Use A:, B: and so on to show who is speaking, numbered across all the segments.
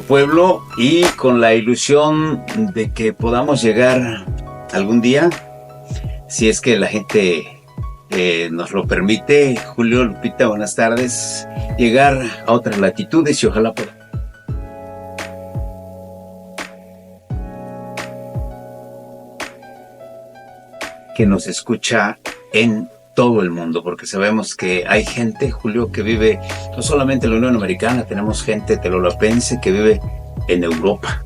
A: pueblo y con la ilusión de que podamos llegar algún día, si es que la gente nos lo permite. Julio, Lupita, buenas tardes. Llegar a otras latitudes y ojalá podamos. Que nos escucha en todo el mundo, porque sabemos que hay gente, Julio, que vive no solamente en la Unión Americana, tenemos gente telolapense que vive en Europa,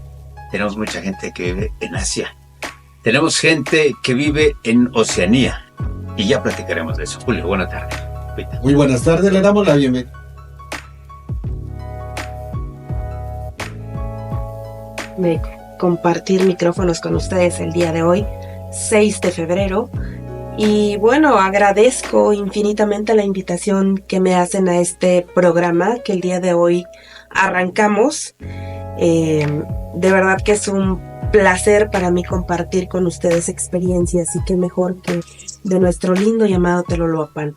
A: tenemos mucha gente que vive en Asia, tenemos gente que vive en Oceanía, y ya platicaremos de eso. Julio, buenas tardes.
B: Muy buenas tardes, le damos la bienvenida.
C: De compartir micrófonos con ustedes el día de hoy, 6 de febrero. Y bueno, agradezco infinitamente la invitación que me hacen a este programa que el día de hoy arrancamos. De verdad que es un placer para mí compartir con ustedes experiencias, y qué mejor que de nuestro lindo llamado Teloloapan.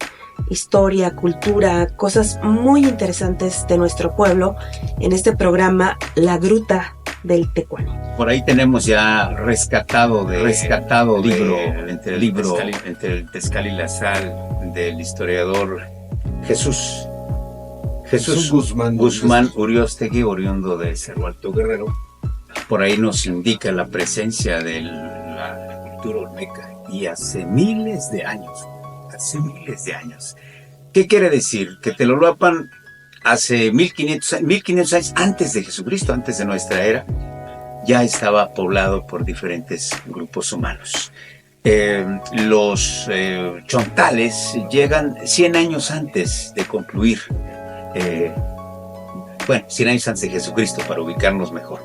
C: Historia, cultura, cosas muy interesantes de nuestro pueblo en este programa La Gruta del Tecuani.
A: Por ahí tenemos ya rescatado libro entre el Tezcal y la Sal del historiador Jesús Guzmán Uriostegui, oriundo de Cerro Alto, Guerrero. Por ahí nos indica la presencia de la cultura olmeca y hace miles de años. ¿Qué quiere decir? Que Teloloapan hace 1500 años, antes de Jesucristo, antes de nuestra era, ya estaba poblado por diferentes grupos humanos. Los chontales llegan 100 años antes de concluir, 100 años antes de Jesucristo, para ubicarnos mejor,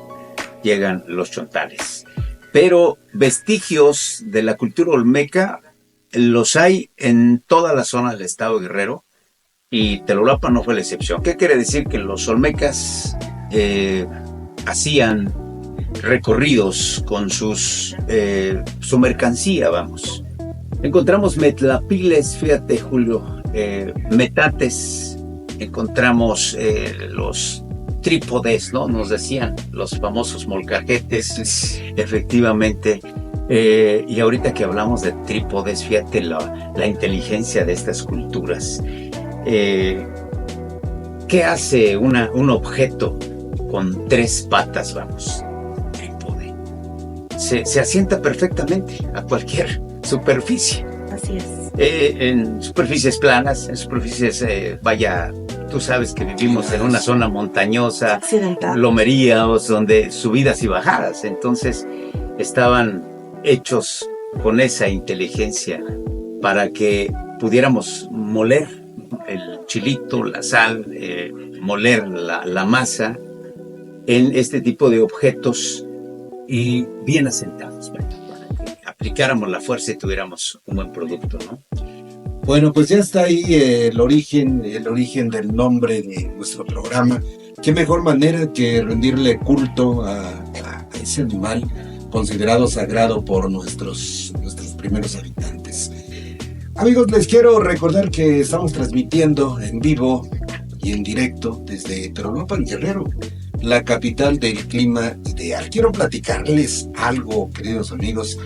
A: llegan los chontales. Pero vestigios de la cultura olmeca los hay en toda la zona del estado de Guerrero, y Teloloapan no fue la excepción. ¿Qué quiere decir? Que los olmecas hacían recorridos con su mercancía, vamos. Encontramos metlapiles, fíjate, Julio, metates, encontramos los trípodes, ¿no? Nos decían los famosos molcajetes, efectivamente. Y ahorita que hablamos de trípodes, fíjate la inteligencia de estas culturas. ¿Qué hace un objeto con 3 patas, vamos? Trípode. Se asienta perfectamente a cualquier superficie.
C: Así es.
A: En superficies planas, en superficies, tú sabes que vivimos en una zona montañosa,
C: accidental,
A: lomerías, donde subidas y bajadas, entonces estaban hechos con esa inteligencia para que pudiéramos moler el chilito, la sal, moler la masa en este tipo de objetos y bien asentados, para que aplicáramos la fuerza y tuviéramos un buen producto, ¿no?
B: Bueno, pues ya está ahí el origen del nombre de nuestro programa. Qué mejor manera que rendirle culto a ese animal considerado sagrado por nuestros primeros habitantes. Amigos, les quiero recordar que estamos transmitiendo en vivo y en directo desde Teloloapan, Guerrero, la capital del clima ideal. Quiero platicarles algo, queridos amigos.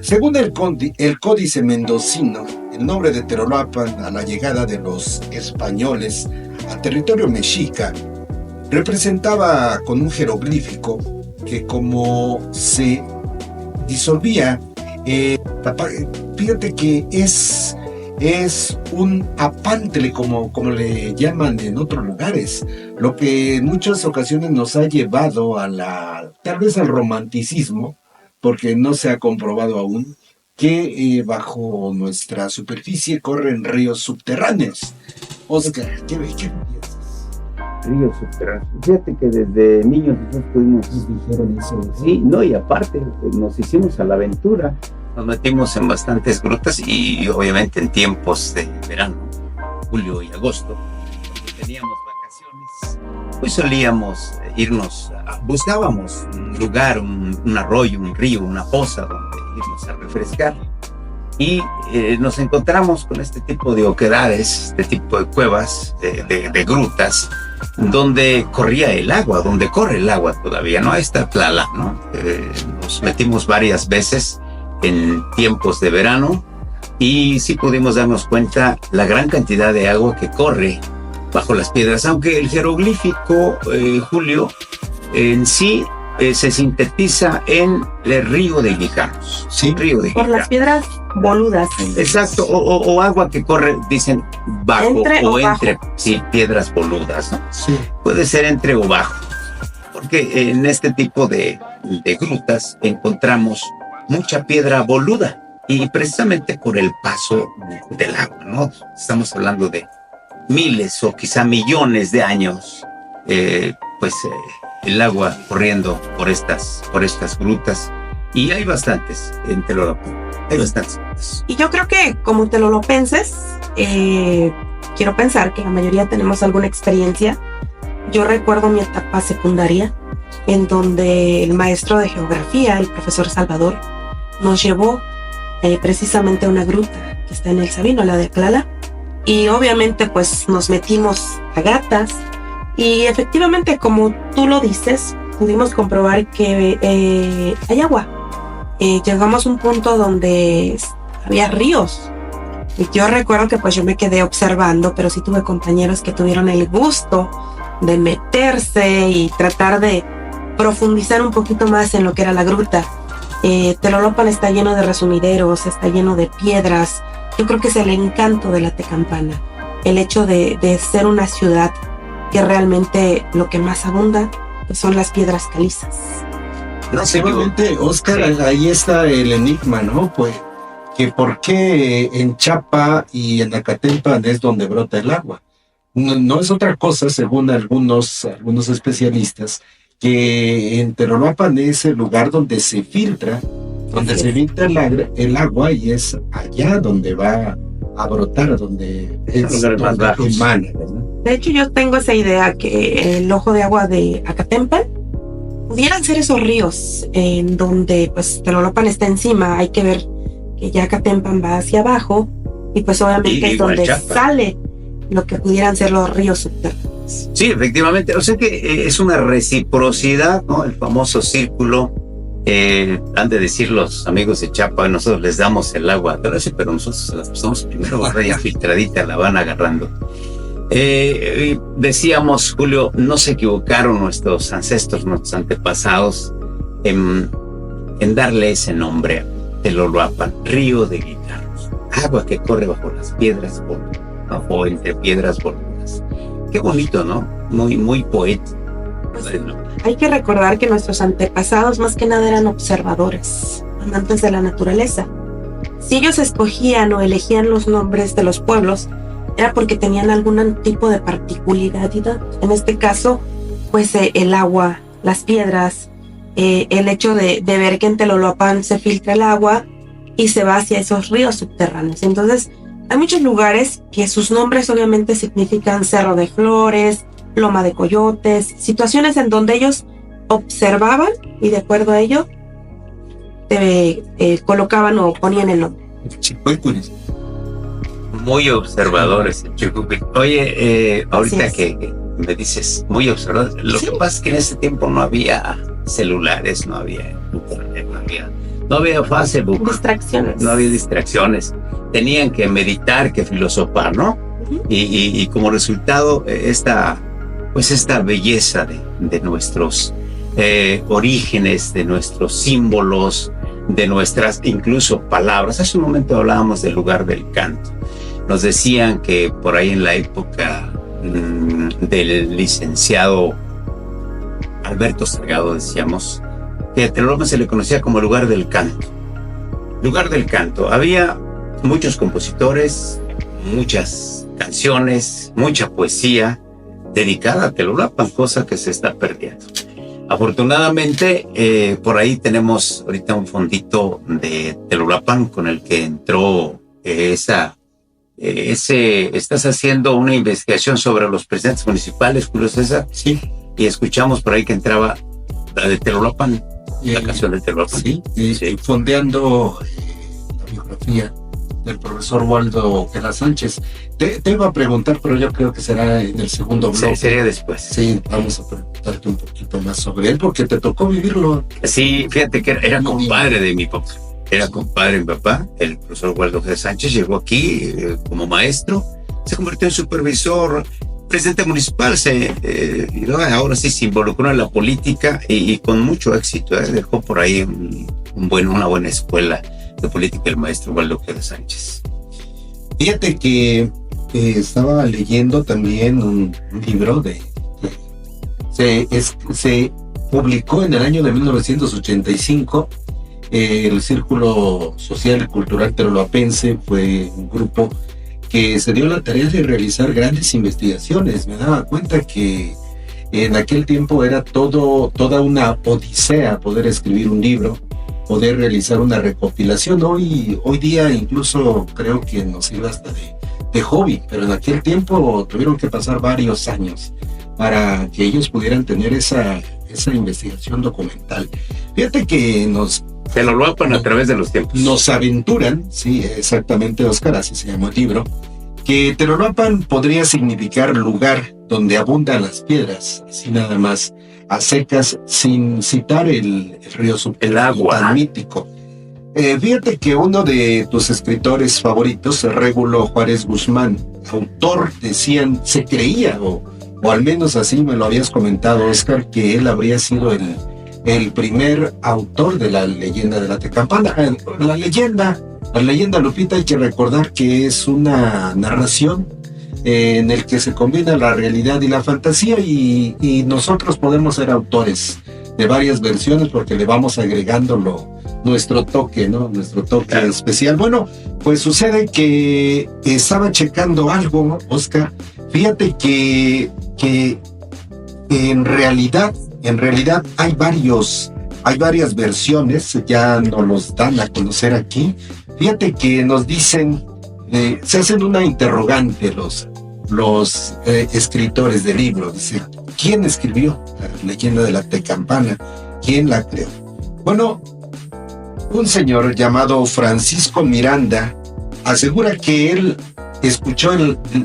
B: Según el Códice Mendocino, el nombre de Teloloapan a la llegada de los españoles a territorio mexica representaba con un jeroglífico que, como se disolvía, fíjate que es un apantle, como le llaman en otros lugares, lo que en muchas ocasiones nos ha llevado tal vez al romanticismo, porque no se ha comprobado aún que bajo nuestra superficie corren ríos subterráneos. Oscar, ¿qué piensas?
A: Ríos subterráneos. Fíjate que desde niños nosotros pudimos...
B: dijeron eso.
A: Sí, no, y aparte nos hicimos a la aventura. Nos metimos en bastantes grutas y obviamente en tiempos de verano, julio y agosto, cuando teníamos vacaciones, pues solíamos irnos, buscábamos un lugar, un arroyo, un río, una poza donde irnos a refrescar. Y nos encontramos con este tipo de oquedades, este tipo de cuevas, de grutas, donde corría el agua, donde corre el agua todavía, ¿no? Ahí está Tlala, ¿no? Nos metimos varias veces en tiempos de verano y sí pudimos darnos cuenta la gran cantidad de agua que corre bajo las piedras, aunque el jeroglífico, Julio, en sí se sintetiza en el río de Guijarros.
B: Sí,
A: río de
C: Por
A: Guijarros.
C: las piedras boludas.
A: Exacto, o agua que corre, dicen bajo
C: Entre
A: o
C: o
A: entre,
C: bajo.
A: sí, piedras boludas, ¿no?
B: sí.
A: Puede ser entre o bajo, porque en este tipo de grutas encontramos mucha piedra boluda y precisamente por el paso del agua, ¿no? Estamos hablando de miles o quizá millones de años, el agua corriendo por estas grutas, y hay bastantes en Telolopán, hay bastantes grutas.
C: Y yo creo que como telolopenses, quiero pensar que la mayoría tenemos alguna experiencia. Yo recuerdo mi etapa secundaria, en donde el maestro de geografía, el profesor Salvador, nos llevó precisamente a una gruta que está en el Sabino, la de Tlala, y obviamente pues nos metimos a gatas y efectivamente, como tú lo dices, pudimos comprobar que hay agua. Llegamos a un punto donde había ríos. Y yo recuerdo que pues yo me quedé observando, pero sí tuve compañeros que tuvieron el gusto de meterse y tratar de profundizar un poquito más en lo que era la gruta. Telolopan está lleno de resumideros, está lleno de piedras. Yo creo que es el encanto de la Tecampanha, el hecho de ser una ciudad que realmente lo que más abunda pues son las piedras calizas.
A: No sé,
B: Seguramente, Oscar,
A: Sí.
B: ahí está el enigma, ¿no? Pues, que por qué en Chapa y en Acatempan es donde brota el agua. No es otra cosa, según algunos especialistas, que en Telolopan es el lugar donde se filtra el agua, y es allá donde va a brotar, donde es
A: lugares más
B: donde
A: bajos.
B: emana, ¿verdad?
C: De hecho, yo tengo esa idea que el ojo de agua de Acatempan pudieran ser esos ríos en donde pues Telolopan está encima. Hay que ver que ya Acatempan va hacia abajo y pues obviamente
A: Y
C: es
A: igual
C: donde
A: Chapa.
C: sale lo que pudieran ser los ríos subterráneos.
A: Sí, efectivamente. O sea que es una reciprocidad, ¿no? El famoso círculo. Han de decir los amigos de Chapa, nosotros les damos el agua, pero nosotros la pasamos primero, ¿verdad? Ya filtradita, la van agarrando. Decíamos, Julio, no se equivocaron nuestros ancestros, nuestros antepasados, en darle ese nombre a Teloloapan, río de Guijarros, agua que corre bajo las piedras boludas, ¿no? O entre piedras boludas. Qué bonito, ¿no? Muy, muy poético. Bueno,
C: Hay que recordar que nuestros antepasados más que nada eran observadores, amantes de la naturaleza. Si ellos escogían o elegían los nombres de los pueblos, era porque tenían algún tipo de particularidad. En este caso, pues el agua, las piedras, el hecho de ver que en Telolopan se filtra el agua y se va hacia esos ríos subterráneos. Entonces, hay muchos lugares que sus nombres obviamente significan Cerro de Flores, Loma de Coyotes, situaciones en donde ellos observaban y de acuerdo a ello colocaban o ponían el nombre.
B: Chicuicuris.
A: muy observadores en Chicupi. Oye, ahorita
C: Así es.
A: que me dices muy observadores, lo
C: Sí.
A: que pasa es que en ese tiempo no había celulares, no había internet, no había Facebook,
C: Distracciones.
A: no había distracciones. Tenían que meditar, que filosofar, ¿no?
C: Ujú.
A: Y como resultado, esta belleza de nuestros orígenes, de nuestros símbolos, de nuestras incluso palabras. Hace un momento hablábamos del lugar del canto. Nos decían que por ahí en la época del licenciado Alberto Salgado, decíamos, que a Telolopan se le conocía como lugar del canto. Lugar del canto. Había muchos compositores, muchas canciones, mucha poesía dedicada a Telolopan, cosa que se está perdiendo. Afortunadamente, por ahí tenemos ahorita un fondito de Telolopan con el que entró estás haciendo una investigación sobre los presidentes municipales, Julio César,
B: Sí.
A: y escuchamos por ahí que entraba la de Telolopan, la canción de Telolopan.
B: Sí,
A: Sí.
B: fondeando la biografía del profesor Waldo Ojeda Sánchez. Te iba a preguntar, pero yo creo que será en el segundo bloque.
A: Sería después.
B: Sí, vamos a preguntarte un poquito más sobre él, porque te tocó vivirlo.
A: Sí, fíjate que era compadre de mi papá. Era compadre de mi papá, el profesor Waldo Ojeda Sánchez. Llegó aquí como maestro, se convirtió en supervisor, presidente municipal, ahora sí se involucró en la política y con mucho éxito. Dejó por ahí una buena escuela de política el maestro Waldo Ojeda Sánchez.
B: Fíjate que estaba leyendo también un libro se publicó en el año de 1985. El Círculo Social y Cultural Teroloapense fue un grupo que se dio la tarea de realizar grandes investigaciones. Me daba cuenta que en aquel tiempo era toda una odisea poder escribir un libro, poder realizar una recopilación. Hoy día incluso creo que nos sirve hasta de hobby, pero en aquel tiempo tuvieron que pasar varios años para que ellos pudieran tener esa investigación documental. Fíjate que
A: se lo loapan a través de los tiempos.
B: Nos aventuran, sí, exactamente, Oscar, así se llama el libro, que Teloloapan podría significar lugar donde abundan las piedras, así nada más, a secas, sin citar el río subterráneo,
A: el agua
B: tan mítico. Fíjate que uno de tus escritores favoritos, Régulo Juárez Guzmán, autor, decían, se creía, o al menos así me lo habías comentado, Oscar, que él habría sido el primer autor de la leyenda de la Tecampana. La leyenda, Lupita, hay que recordar que es una narración en el que se combina la realidad y la fantasía, y nosotros podemos ser autores de varias versiones porque le vamos agregando nuestro toque, ¿no? Nuestro toque especial. Bueno, pues sucede que estaba checando algo, Oscar. Fíjate que en realidad hay varias versiones, ya nos los dan a conocer aquí. Fíjate que nos dicen, se hacen una interrogante los escritores del libro. Dice, ¿quién escribió la leyenda de la Tecampana? ¿Quién la creó? Bueno, un señor llamado Francisco Miranda asegura que él escuchó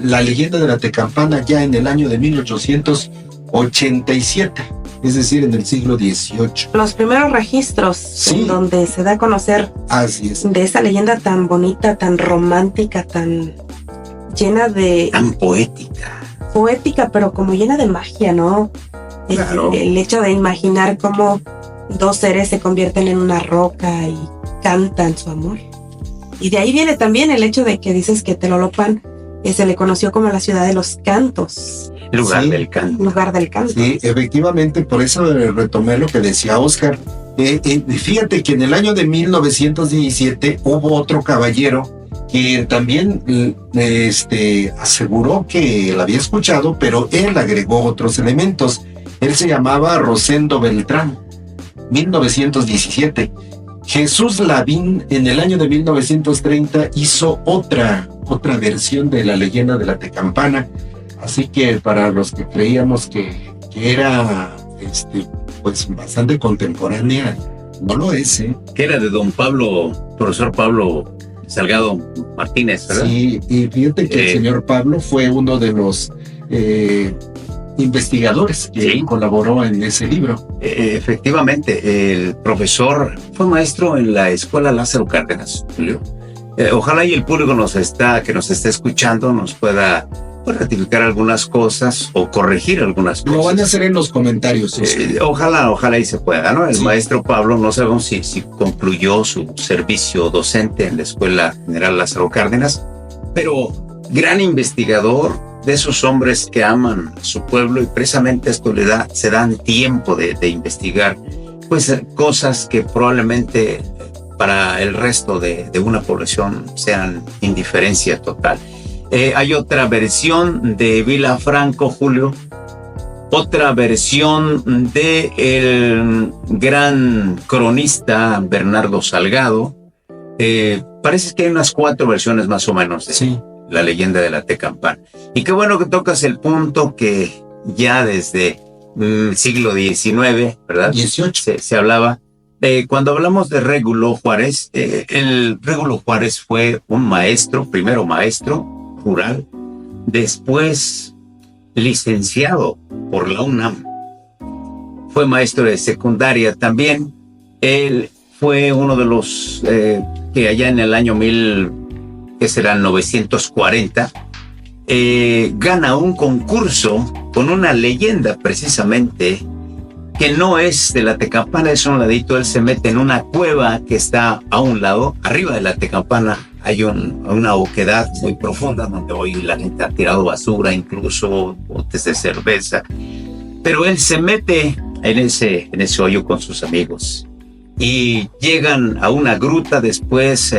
B: la leyenda de la Tecampana ya en el año de 1887, es decir, en el siglo XVIII.
C: Los primeros registros, sí, en donde se da a conocer,
B: así es,
C: de esa leyenda tan bonita, tan romántica, tan llena de...
A: tan poética.
C: Poética, pero como llena de magia, ¿no?
A: Claro.
C: El hecho de imaginar cómo dos seres se convierten en una roca y cantan su amor. Y de ahí viene también el hecho de que dices que Teloloapan se le conoció como la ciudad de los cantos.
A: Lugar del canto.
C: Lugar del canto.
B: Sí, efectivamente, por eso retomé lo que decía Oscar. Fíjate que en el año de 1917 hubo otro caballero que también aseguró que la había escuchado, pero él agregó otros elementos. Él se llamaba Rosendo Beltrán, 1917. Jesús Lavín, en el año de 1930, hizo otra versión de la leyenda de la Tecampana. Así que para los que creíamos que era pues bastante contemporánea, no lo es, ¿eh?
A: Que era de profesor Pablo Salgado Martínez, ¿verdad?
B: Sí, y fíjate que el señor Pablo fue uno de los investigadores que colaboró en ese libro.
A: Efectivamente, el profesor fue maestro en la escuela Lázaro Cárdenas, Julio. Ojalá y el público que nos está escuchando nos pueda ratificar algunas cosas o corregir algunas cosas.
B: Lo van a hacer en los comentarios.
A: Ojalá y se pueda, ¿no? El maestro Pablo, no sabemos si concluyó su servicio docente en la Escuela General Lázaro Cárdenas, pero gran investigador, de esos hombres que aman a su pueblo, y precisamente esto se dan tiempo de investigar pues cosas que probablemente para el resto de una población sean indiferencia total. Hay otra versión de Vilafranco, Julio, otra versión de el gran cronista Bernardo Salgado. Parece que hay unas 4 versiones más o menos de la leyenda de la Tecampana. Y qué bueno que tocas el punto que ya desde el siglo XIX, ¿verdad?
B: 18.
A: Se hablaba Cuando hablamos de Régulo Juárez, el Régulo Juárez fue un maestro, primero maestro rural, después licenciado por la UNAM. Fue maestro de secundaria también. Él fue uno de los que allá en el año 1940 gana un concurso con una leyenda precisamente que no es de la Tecamapana, es un ladito. Él se mete en una cueva que está a un lado. Arriba de la Tecamapana hay una oquedad muy profunda donde hoy la gente ha tirado basura, incluso botes de cerveza. Pero él se mete en ese hoyo con sus amigos y llegan a una gruta. Después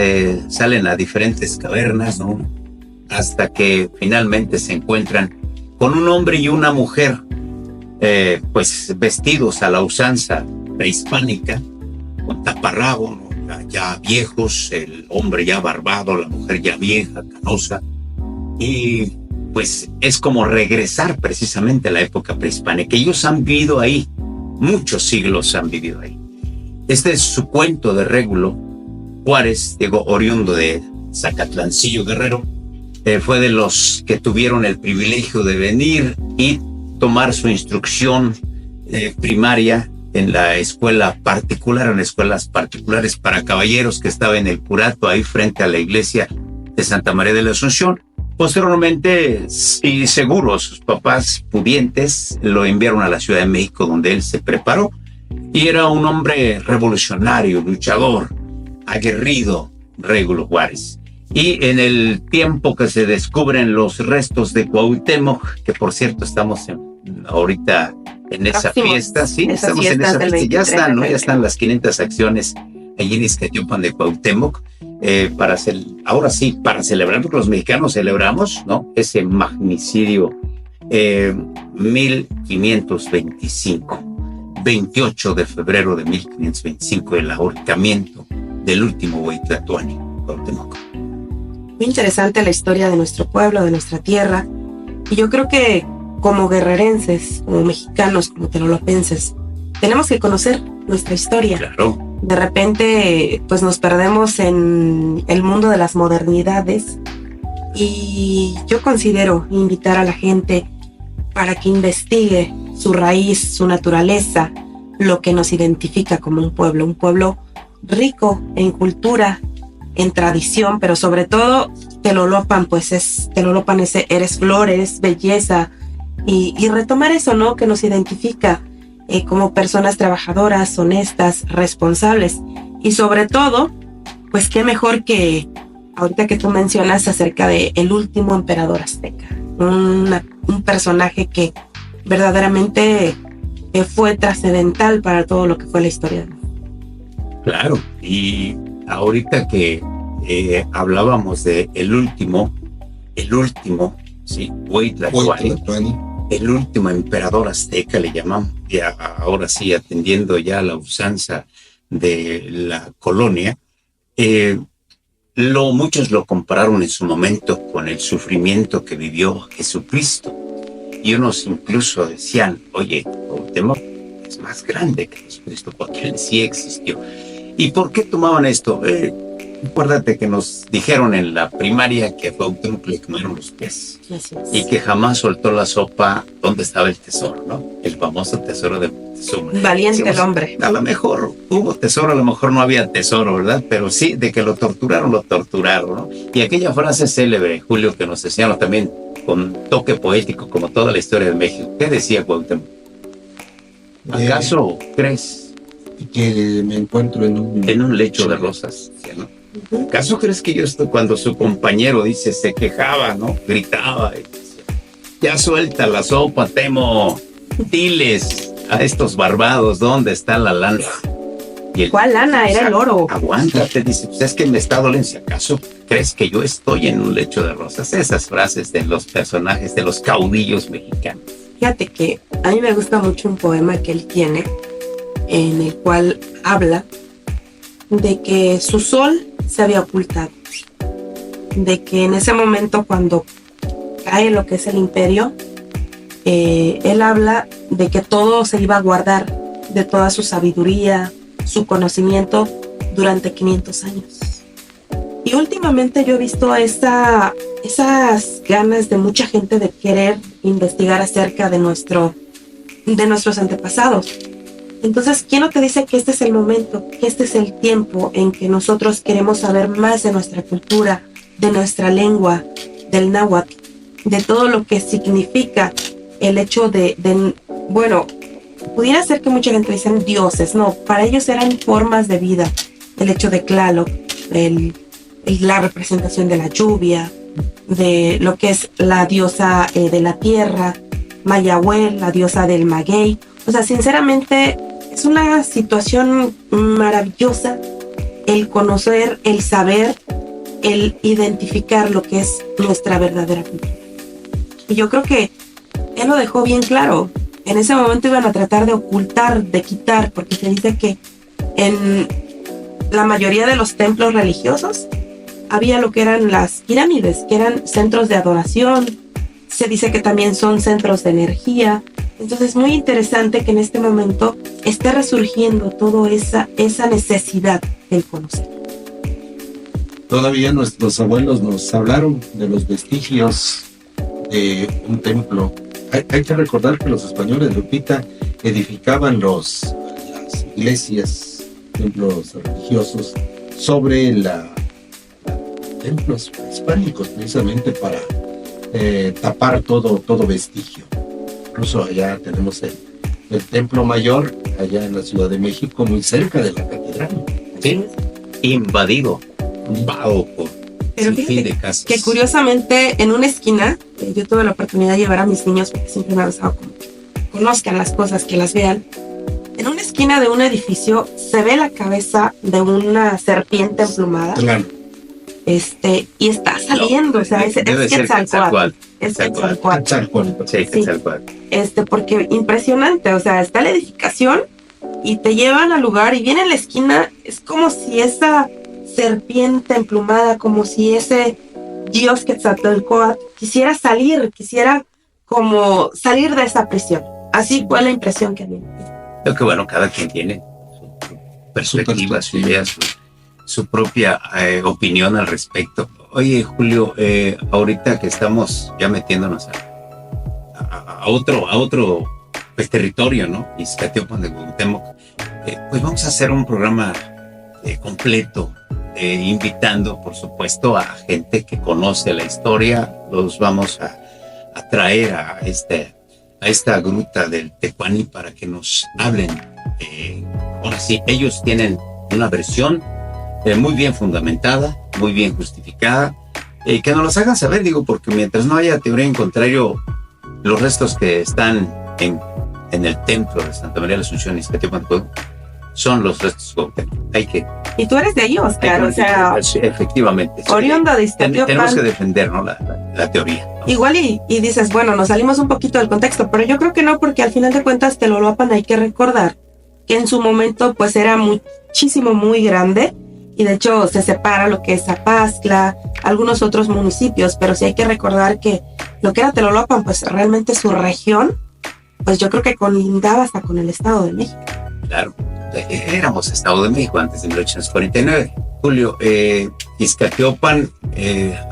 A: salen a diferentes cavernas, ¿no? Hasta que finalmente se encuentran con un hombre y una mujer, pues vestidos a la usanza prehispánica, con taparrabo, ¿no? Ya viejos, el hombre ya barbado, la mujer ya vieja, canosa, y pues es como regresar precisamente a la época prehispánica. Ellos han vivido ahí, muchos siglos han vivido ahí. Este es su cuento de Régulo Juárez, digo, oriundo de Zacatlancillo, Guerrero. Fue de los que tuvieron el privilegio de venir y tomar su instrucción primaria en la escuela particular, en escuelas particulares para caballeros que estaba en el Curato, ahí frente a la iglesia de Santa María de la Asunción. Posteriormente, y seguro, sus papás pudientes lo enviaron a la Ciudad de México, donde él se preparó, y era un hombre revolucionario, luchador, aguerrido, Régulo Juárez. Y en el tiempo que se descubren los restos de Cuauhtémoc, que por cierto estamos ahorita en esa fiesta, sí, estamos en esa fiesta, ya están, ¿no? Ya están las 500 acciones allí en Iztacalpan de Cuauhtémoc, ahora sí, para celebrar, porque los mexicanos celebramos, ¿no? Ese magnicidio 1525, 28 de febrero de 1525, el ahorcamiento del último güey tlatoani, Cuauhtémoc.
C: Muy interesante la historia de nuestro pueblo, de nuestra tierra, y yo creo que como guerrerenses, como mexicanos, como telolopenses, tenemos que conocer nuestra historia.
A: Claro.
C: De repente, pues nos perdemos en el mundo de las modernidades, y yo considero invitar a la gente para que investigue su raíz, su naturaleza, lo que nos identifica como un pueblo rico en cultura, en tradición, pero sobre todo Telolopan, pues Telolopan eres flor, eres belleza, y retomar eso, ¿no? Que nos identifica como personas trabajadoras, honestas, responsables, y sobre todo, pues qué mejor que ahorita que tú mencionas acerca de el último emperador azteca, un personaje que verdaderamente fue trascendental para todo lo que fue la historia.
A: Claro, y ahorita que hablábamos de el último, sí, güey tlatoani, el último emperador azteca le llamamos, ya ahora sí, atendiendo ya la usanza de la colonia, muchos lo compararon en su momento con el sufrimiento que vivió Jesucristo, y unos incluso decían, oye, Cuauhtémoc es más grande que Jesucristo, porque él sí existió. ¿Y por qué tomaban esto? Acuérdate que nos dijeron en la primaria que a Cuauhtémoc le comieron los pies y que jamás soltó la sopa donde estaba el tesoro, ¿no? El famoso tesoro de Moctezuma.
C: Valiente el hombre.
A: A lo mejor hubo tesoro, a lo mejor no había tesoro, ¿verdad? Pero sí, de que lo torturaron, ¿no? Y aquella frase célebre, Julio, que nos enseñaron también con toque poético, como toda la historia de México. ¿Qué decía Cuauhtémoc? ¿Acaso crees
B: que me encuentro en un
A: lecho de rosas? ¿Sí, no? ¿Acaso crees que yo estoy, cuando su compañero dice, se quejaba, ¿no? Gritaba y decía, ya suelta la sopa, Temo, diles a estos barbados dónde está la lana? Y
C: ¿cuál lana? Era el oro.
A: Aguántate, dice, pues es que me está doliendo. Si acaso crees que yo estoy en un lecho de rosas. Esas frases de los personajes, de los caudillos mexicanos.
C: Fíjate que a mí me gusta mucho un poema que él tiene, en el cual habla de que su sol se había ocultado, de que en ese momento cuando cae lo que es el imperio, él habla de que todo se iba a guardar, de toda su sabiduría, su conocimiento durante 500 años. Y últimamente yo he visto esas ganas de mucha gente de querer investigar acerca de nuestros antepasados. Entonces, ¿quién no te dice que este es el momento, que este es el tiempo en que nosotros queremos saber más de nuestra cultura, de nuestra lengua, del náhuatl, de todo lo que significa el hecho bueno, pudiera ser que mucha gente dice dioses, no, para ellos eran formas de vida, el hecho de Tlaloc, la representación de la lluvia, de lo que es la diosa de la tierra, Mayahuel, la diosa del maguey. O sea, sinceramente, es una situación maravillosa el conocer, el saber, el identificar lo que es nuestra verdadera cultura. Y yo creo que él lo dejó bien claro. En ese momento iban a tratar de ocultar, de quitar, porque se dice que en la mayoría de los templos religiosos había lo que eran las pirámides, que eran centros de adoración. Se dice que también son centros de energía. Entonces es muy interesante que en este momento esté resurgiendo toda esa necesidad del conocer.
B: Todavía nuestros abuelos nos hablaron de los vestigios de un templo. Hay que recordar que los españoles, Lupita, edificaban las iglesias, templos religiosos, sobre templos hispánicos, precisamente para tapar todo vestigio. Incluso allá tenemos el Templo Mayor, allá en la Ciudad de México, muy cerca de la catedral.
A: Sí, invadido por
C: Pero
A: sin fin de casas.
C: que curiosamente en una esquina, yo tuve la oportunidad de llevar a mis niños, porque siempre me ha gustado que conozcan las cosas, que las vean. En una esquina de un edificio se ve la cabeza de una serpiente emplumada.
B: Claro.
C: Y está saliendo, o sea, es Quetzalcóatl. Es Quetzalcóatl.
A: Sí, Quetzalcóatl.
C: Porque impresionante, o sea, está la edificación y te llevan al lugar y viene en la esquina, es como si esa serpiente emplumada, como si ese dios Quetzalcóatl quisiera como salir de esa prisión. Así fue la impresión que había.
A: Creo que bueno, cada quien tiene su perspectiva, su idea, su propia opinión al respecto. Oye, Julio, ahorita que estamos ya metiéndonos a otro pues, territorio, ¿no? Ixcatiopan de Cuauhtémoc, pues vamos a hacer un programa completo, invitando, por supuesto, a gente que conoce la historia. Los vamos a traer a esta gruta del Tecuani para que nos hablen. Ahora sí, ellos tienen una versión muy bien fundamentada, muy bien justificada, que nos los hagan saber, digo, porque mientras no haya teoría en contrario, los restos que están en el templo de Santa María de la Asunción y Ixcatiopan son los restos de Cuauhtémoc.
C: Y tú eres de ahí, Oscar, o sea,
A: efectivamente.
C: oriundo de Ixcatiopan.
A: Tenemos que defender, ¿no? la teoría, ¿no?
C: Igual y dices, bueno, nos salimos un poquito del contexto, pero yo creo que no, porque al final de cuentas Teloloapan hay que recordar que en su momento pues era muchísimo, muy grande, y de hecho se separa lo que es Zapaztla, algunos otros municipios, pero sí hay que recordar que lo que era Teloloapan, pues realmente su región, pues yo creo que colindaba hasta con el Estado de México.
A: Claro, éramos Estado de México antes de 1849. Julio, Ixcatiopan,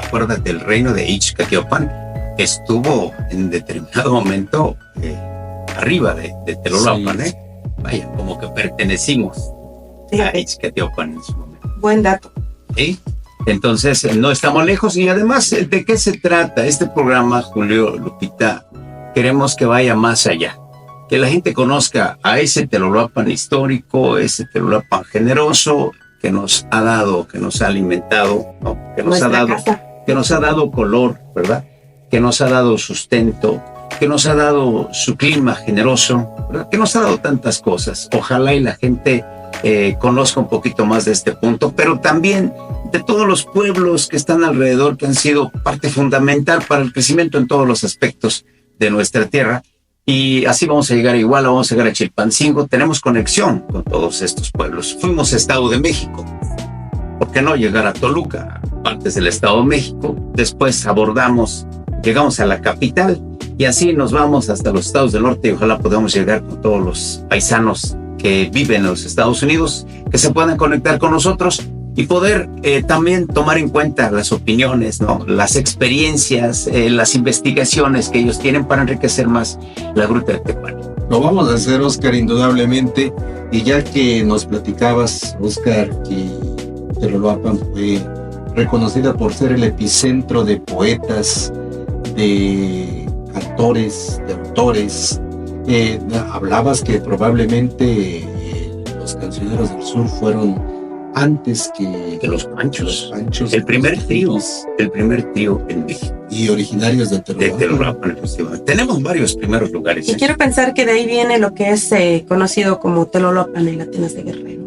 A: acuérdate, el reino de Ixcatiopan estuvo en determinado momento arriba de Teloloapan,
B: Sí.
A: Vaya, como que pertenecimos a Ixcatiopan en su momento.
C: Buen dato.
A: ¿Sí? Entonces, no estamos lejos. Y además, ¿de qué se trata este programa, Julio, Lupita? Queremos que vaya más allá, que la gente conozca a ese Teloloapan histórico, ese Teloloapan generoso que nos ha dado, que nos ha alimentado, ¿no? que nos ha dado color, ¿verdad? Que nos ha dado sustento, que nos ha dado su clima generoso, ¿verdad? Que nos ha dado tantas cosas. Ojalá y la gente conozca un poquito más de este punto, pero también de todos los pueblos que están alrededor, que han sido parte fundamental para el crecimiento en todos los aspectos de nuestra tierra. Y así vamos a llegar a Iguala, vamos a llegar a Chilpancingo. Tenemos conexión con todos estos pueblos. Fuimos a Estado de México. ¿Por qué no llegar a Toluca, partes del Estado de México? Después llegamos a la capital y así nos vamos hasta los estados del norte y ojalá podamos llegar con todos los paisanos que vive en los Estados Unidos, que se puedan conectar con nosotros y poder también tomar en cuenta las opiniones, ¿no? Las experiencias, las investigaciones que ellos tienen para enriquecer más la Gruta de Tepali.
B: Lo vamos a hacer, Óscar, indudablemente. Y ya que nos platicabas, Óscar, que Teloloapan fue reconocida por ser el epicentro de poetas, de cantores, de autores, hablabas que probablemente los Cancioneros del Sur fueron antes que
A: los Panchos.
B: El primer trío
A: en México.
B: Y originarios de Teloloapan.
A: De Teloloapan, efectivamente. Tenemos varios primeros lugares.
C: Y quiero pensar que de ahí viene lo que es conocido como Teloloapan en Atenas de Guerrero.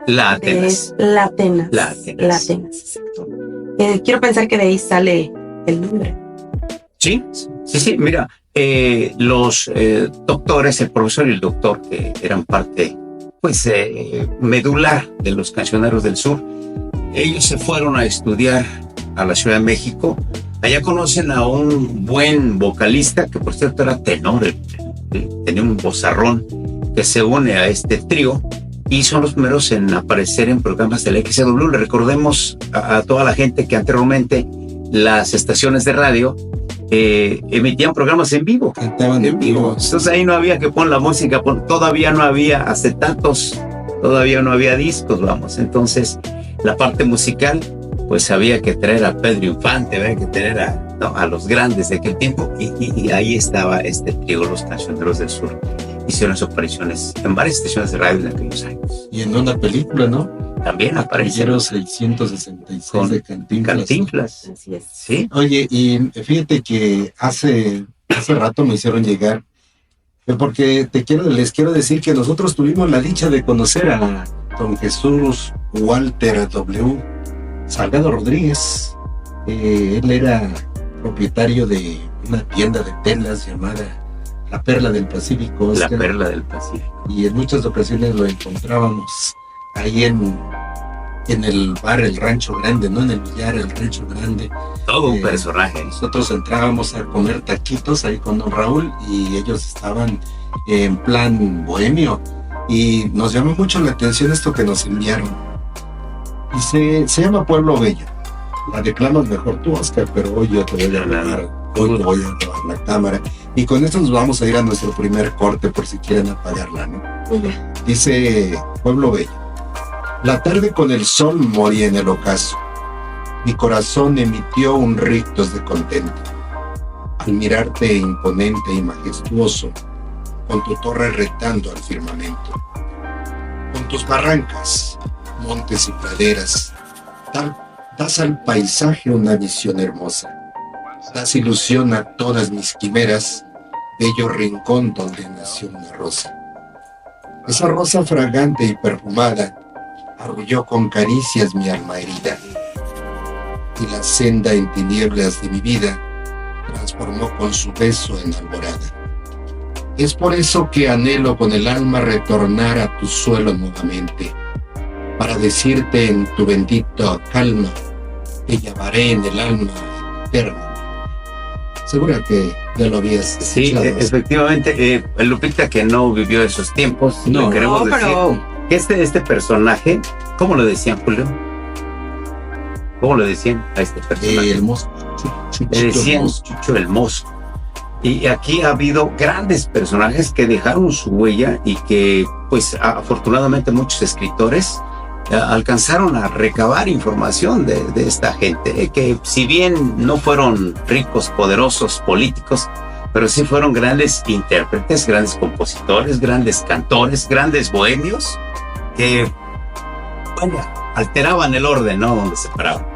A: La Atenas.
C: La Atenas. Exacto. Quiero pensar que de ahí sale el nombre.
A: Sí. Mira, los doctores, el profesor y el doctor, que eran parte medular de los Cancioneros del Sur, ellos se fueron a estudiar a la Ciudad de México. Allá conocen a un buen vocalista, que por cierto era tenor, tenía un vozarrón, que se une a este trío y son los primeros en aparecer en programas de la XW. Le recordemos a toda la gente que anteriormente las estaciones de radio emitían programas en vivo.
B: Cantaban en vivo.
A: Entonces ahí no había que poner la música, todavía no había acetatos, todavía no había discos, vamos. Entonces la parte musical, pues había que traer a Pedro Infante, había que tener a los grandes de aquel tiempo, y ahí estaba este trío, los Cancioneros del Sur. Hicieron sus apariciones en varias estaciones de radio en aquellos años.
B: Y en una película, ¿no?
A: También aparecieron
B: 666 de
A: Cantinflas.
C: Así es.
A: Sí.
B: Oye, y fíjate que hace rato me hicieron llegar, porque les quiero decir que nosotros tuvimos la dicha de conocer a don Jesús Walter W. Salgado Rodríguez. Él era propietario de una tienda de telas llamada La Perla del Pacífico, Oscar.
A: La Perla del Pacífico.
B: Y en muchas ocasiones lo encontrábamos ahí en el bar El Rancho Grande, ¿no? En el billar El Rancho Grande.
A: Todo un personaje.
B: Nosotros entrábamos a comer taquitos ahí con don Raúl y ellos estaban en plan bohemio. Y nos llamó mucho la atención esto que nos enviaron. Y se llama Pueblo Bello. La declamas mejor tú, Oscar, pero hoy yo te voy a grabar. Hoy te voy a grabar la cámara. Y con esto nos vamos a ir a nuestro primer corte por si quieren apagarla, ¿no? Dice Pueblo Bello. La tarde con el sol moría en el ocaso. Mi corazón emitió un rictus de contento al mirarte imponente y majestuoso, con tu torre retando al firmamento. Con tus barrancas, montes y praderas, das al paisaje una visión hermosa. Das ilusión a todas mis quimeras, bello rincón donde nació una rosa. Esa rosa fragante y perfumada arrulló con caricias mi alma herida, y la senda en tinieblas de mi vida transformó con su beso en alborada. Es por eso que anhelo con el alma retornar a tu suelo nuevamente, para decirte en tu bendita calma, te llevaré en el alma eterna. Segura que ya lo habías escuchado.
A: Sí, efectivamente. Lupita, que no vivió esos tiempos,
B: no
A: queremos decir que este personaje, ¿cómo lo decían, Julio? ¿Cómo lo decían a este personaje?
B: El Mosco.
A: Le decían Chucho el Mosco. Y aquí ha habido grandes personajes que dejaron su huella y que, pues, afortunadamente muchos escritores alcanzaron a recabar información de esta gente, que si bien no fueron ricos, poderosos, políticos, pero sí fueron grandes intérpretes, grandes compositores, grandes cantores, grandes bohemios, que, alteraban el orden, ¿no? Donde se paraban.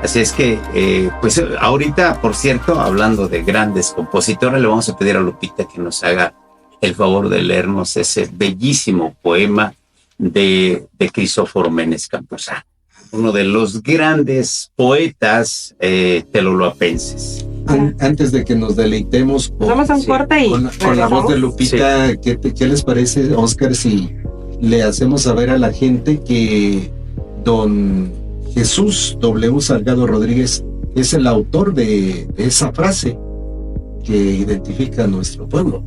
A: Así es que, pues ahorita, por cierto, hablando de grandes compositores, le vamos a pedir a Lupita que nos haga el favor de leernos ese bellísimo poema de Crisóforo Méndez Campuzano, uno de los grandes poetas teloloapenses.
B: Antes de que nos deleitemos
C: vamos a un corte y
B: con la voz de Lupita, sí. ¿Qué les parece, Óscar, si le hacemos saber a la gente que don Jesús W. Salgado Rodríguez es el autor de esa frase que identifica a nuestro pueblo?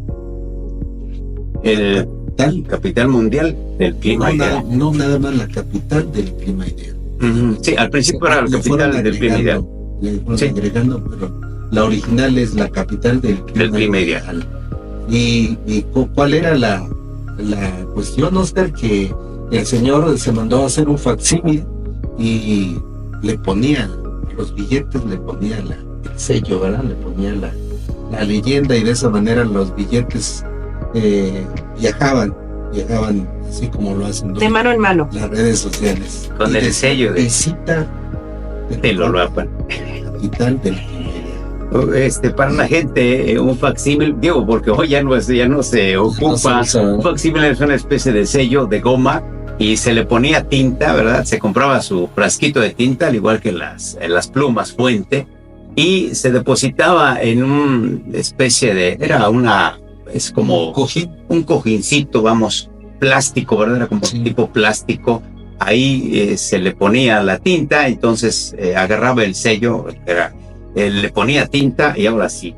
A: capital mundial del clima ideal.
B: No nada más la capital del clima ideal.
A: Sí, al principio era la capital del clima ideal.
B: Le fueron agregando, pero la original es la capital del clima ideal. ¿Y cuál era la cuestión, Oscar? Que el señor se mandó a hacer un facsímil y le ponía los billetes, le ponía el sello, ¿verdad? Le ponía la leyenda, y de esa manera los billetes viajaban así como lo hacen
C: de mano en mano
B: las redes sociales.
A: Con el sello de
B: visita
A: de Loloapan.
B: Capital del clima.
A: Para la gente, un facsímil, digo, porque hoy ya no se ocupa. Un facsímil es una especie de sello de goma y se le ponía tinta, ¿verdad? Se compraba su frasquito de tinta, al igual que las plumas fuente, y se depositaba en una especie de, es como un cojincito, vamos, plástico, ¿verdad? Era como tipo plástico. Ahí se le ponía la tinta, entonces agarraba el sello, le ponía tinta y ahora sí,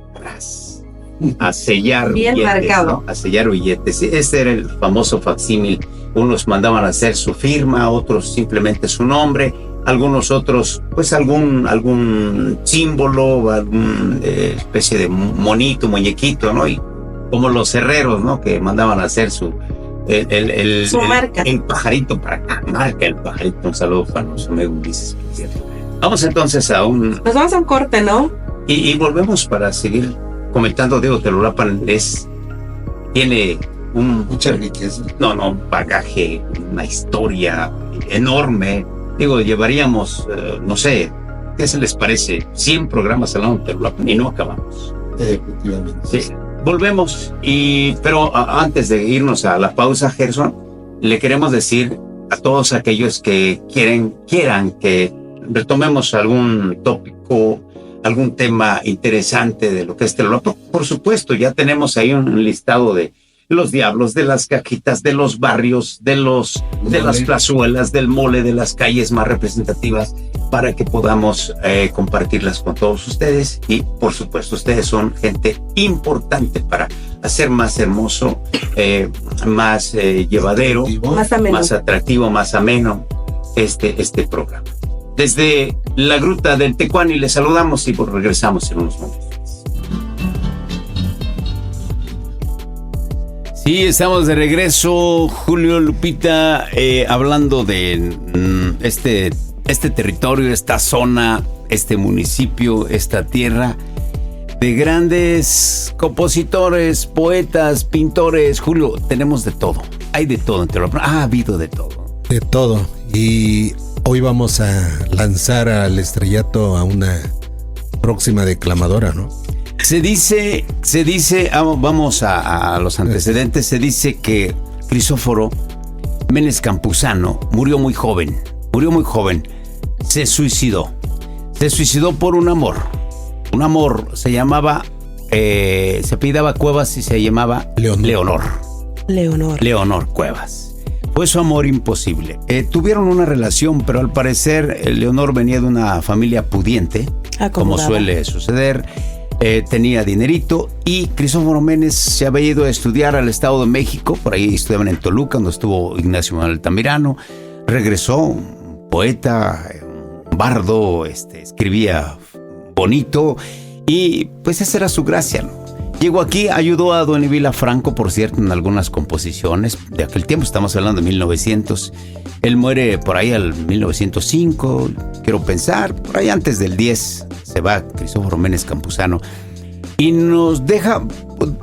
A: a sellar
C: bien
A: billetes,
C: marcado,
A: ¿no? A sellar billetes. Ese era el famoso facsímil. Unos mandaban a hacer su firma, otros simplemente su nombre, algunos otros, pues algún símbolo, alguna especie de monito, muñequito, ¿no? Y como los herreros, ¿no? Que mandaban a hacer su marca. El pajarito para acá, marca el pajarito. Un saludo para nuestro amigo Ulises. Vamos entonces
C: Nos vamos a un corte, ¿no?
A: Y volvemos para seguir comentando. Digo, Loloapan tiene
B: mucha riqueza.
A: Un bagaje, una historia enorme. Digo, llevaríamos, no sé, ¿qué se les parece? 100 programas hablando de Loloapan y no acabamos.
B: Efectivamente.
A: Sí. Volvemos, pero antes de irnos a la pausa, Gerson, le queremos decir a todos aquellos que quieran que retomemos algún tópico, algún tema interesante de lo que es Loloapan. Por supuesto, ya tenemos ahí un listado de los diablos, de las cajitas, de los barrios, de las plazuelas, del mole, de las calles más representativas, para que podamos compartirlas con todos ustedes. Y por supuesto, ustedes son gente importante para hacer más hermoso, más llevadero, más atractivo, más ameno este programa. Desde la Gruta del Tecuani les saludamos y regresamos en unos momentos. Sí, estamos de regreso, Julio, Lupita, hablando de este territorio, esta zona, este municipio, esta tierra, de grandes compositores, poetas, pintores. Julio, tenemos de todo, hay de todo en Loloapan, ha habido de todo.
D: De todo, y hoy vamos a lanzar al estrellato a una próxima declamadora, ¿no?
A: Se dice, vamos a los antecedentes, se dice que Crisóforo Ménez Campuzano murió muy joven, se suicidó por un amor, se llamaba, se apellidaba Cuevas y se llamaba Leonor Cuevas. Fue su amor imposible. Tuvieron una relación, pero al parecer Leonor venía de una familia pudiente, como suele suceder. Tenía dinerito, y Crisóforo Ménez se había ido a estudiar al Estado de México. Por ahí estudiaban en Toluca, donde estuvo Ignacio Manuel Altamirano. Regresó, un poeta, un bardo, escribía bonito, y pues esa era su gracia, ¿no? Llegó aquí, ayudó a Don Evila Franco, por cierto, en algunas composiciones de aquel tiempo. Estamos hablando de 1900. Él muere por ahí al 1905, quiero pensar, por ahí antes del 10 se va Crisóforo Ménez Campuzano y nos deja.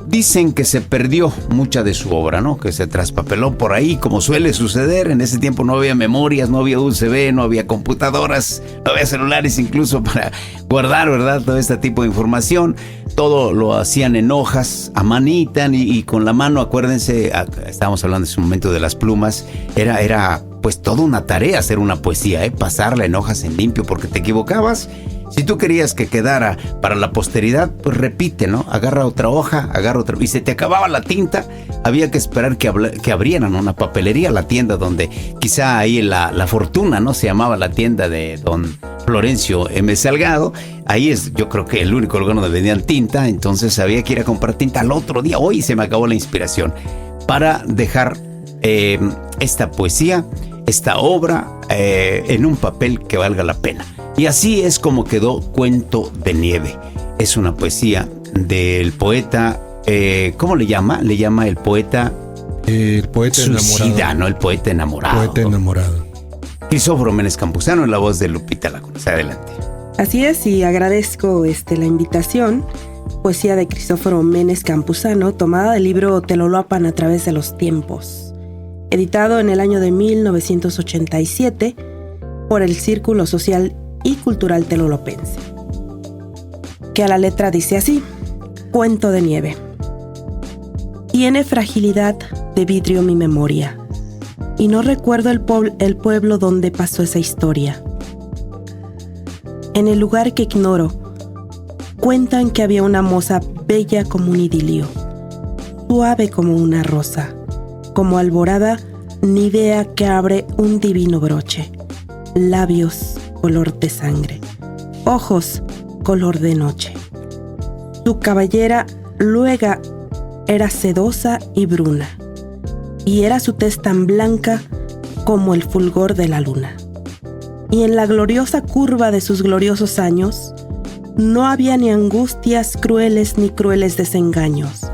A: Dicen que se perdió mucha de su obra, ¿no? Que se traspapeló por ahí, como suele suceder. En ese tiempo no había memorias, no había USB, no había computadoras, no había celulares incluso para guardar, ¿verdad? Todo este tipo de información. Todo lo hacían en hojas, a manita y con la mano. Acuérdense, estábamos hablando en ese momento de las plumas. Era pues toda una tarea hacer una poesía, pasarla en hojas en limpio, porque te equivocabas. Si tú querías que quedara para la posteridad, pues repite, ¿no? Agarra otra hoja, y se te acababa la tinta. Había que esperar que abrieran una papelería, la tienda donde quizá ahí la fortuna, ¿no? Se llamaba la tienda de don Florencio M. Salgado. Ahí es, yo creo que el único lugar donde vendían tinta. Entonces había que ir a comprar tinta al otro día. Hoy se me acabó la inspiración. para dejar esta poesía, esta obra, en un papel que valga la pena. Y así es como quedó Cuento de Nieve. Es una poesía del poeta, ¿cómo le llama? Le llama el poeta...
D: El poeta
A: suicida,
D: enamorado.
A: ¿no? El poeta enamorado.
D: Poeta enamorado.
A: Crisóforo Ménez Campuzano, en la voz de Lupita Lacunza. Adelante.
C: Así es, y agradezco la invitación. Poesía de Crisóforo Ménez Campuzano, tomada del libro Telolapan a través de los tiempos, editado en el año de 1987 por el Círculo Social y Cultural Telolopense, que a la letra dice así: Cuento de Nieve. Tiene fragilidad de vidrio mi memoria, y no recuerdo el pueblo donde pasó esa historia. En el lugar que ignoro, cuentan que había una moza bella como un idilio, suave como una rosa, como alborada nivea que abre un divino broche, labios color de sangre, ojos color de noche. Su cabellera luega era sedosa y bruna, y era su tez tan blanca como el fulgor de la luna. Y en la gloriosa curva de sus gloriosos años, no había ni angustias crueles ni crueles desengaños.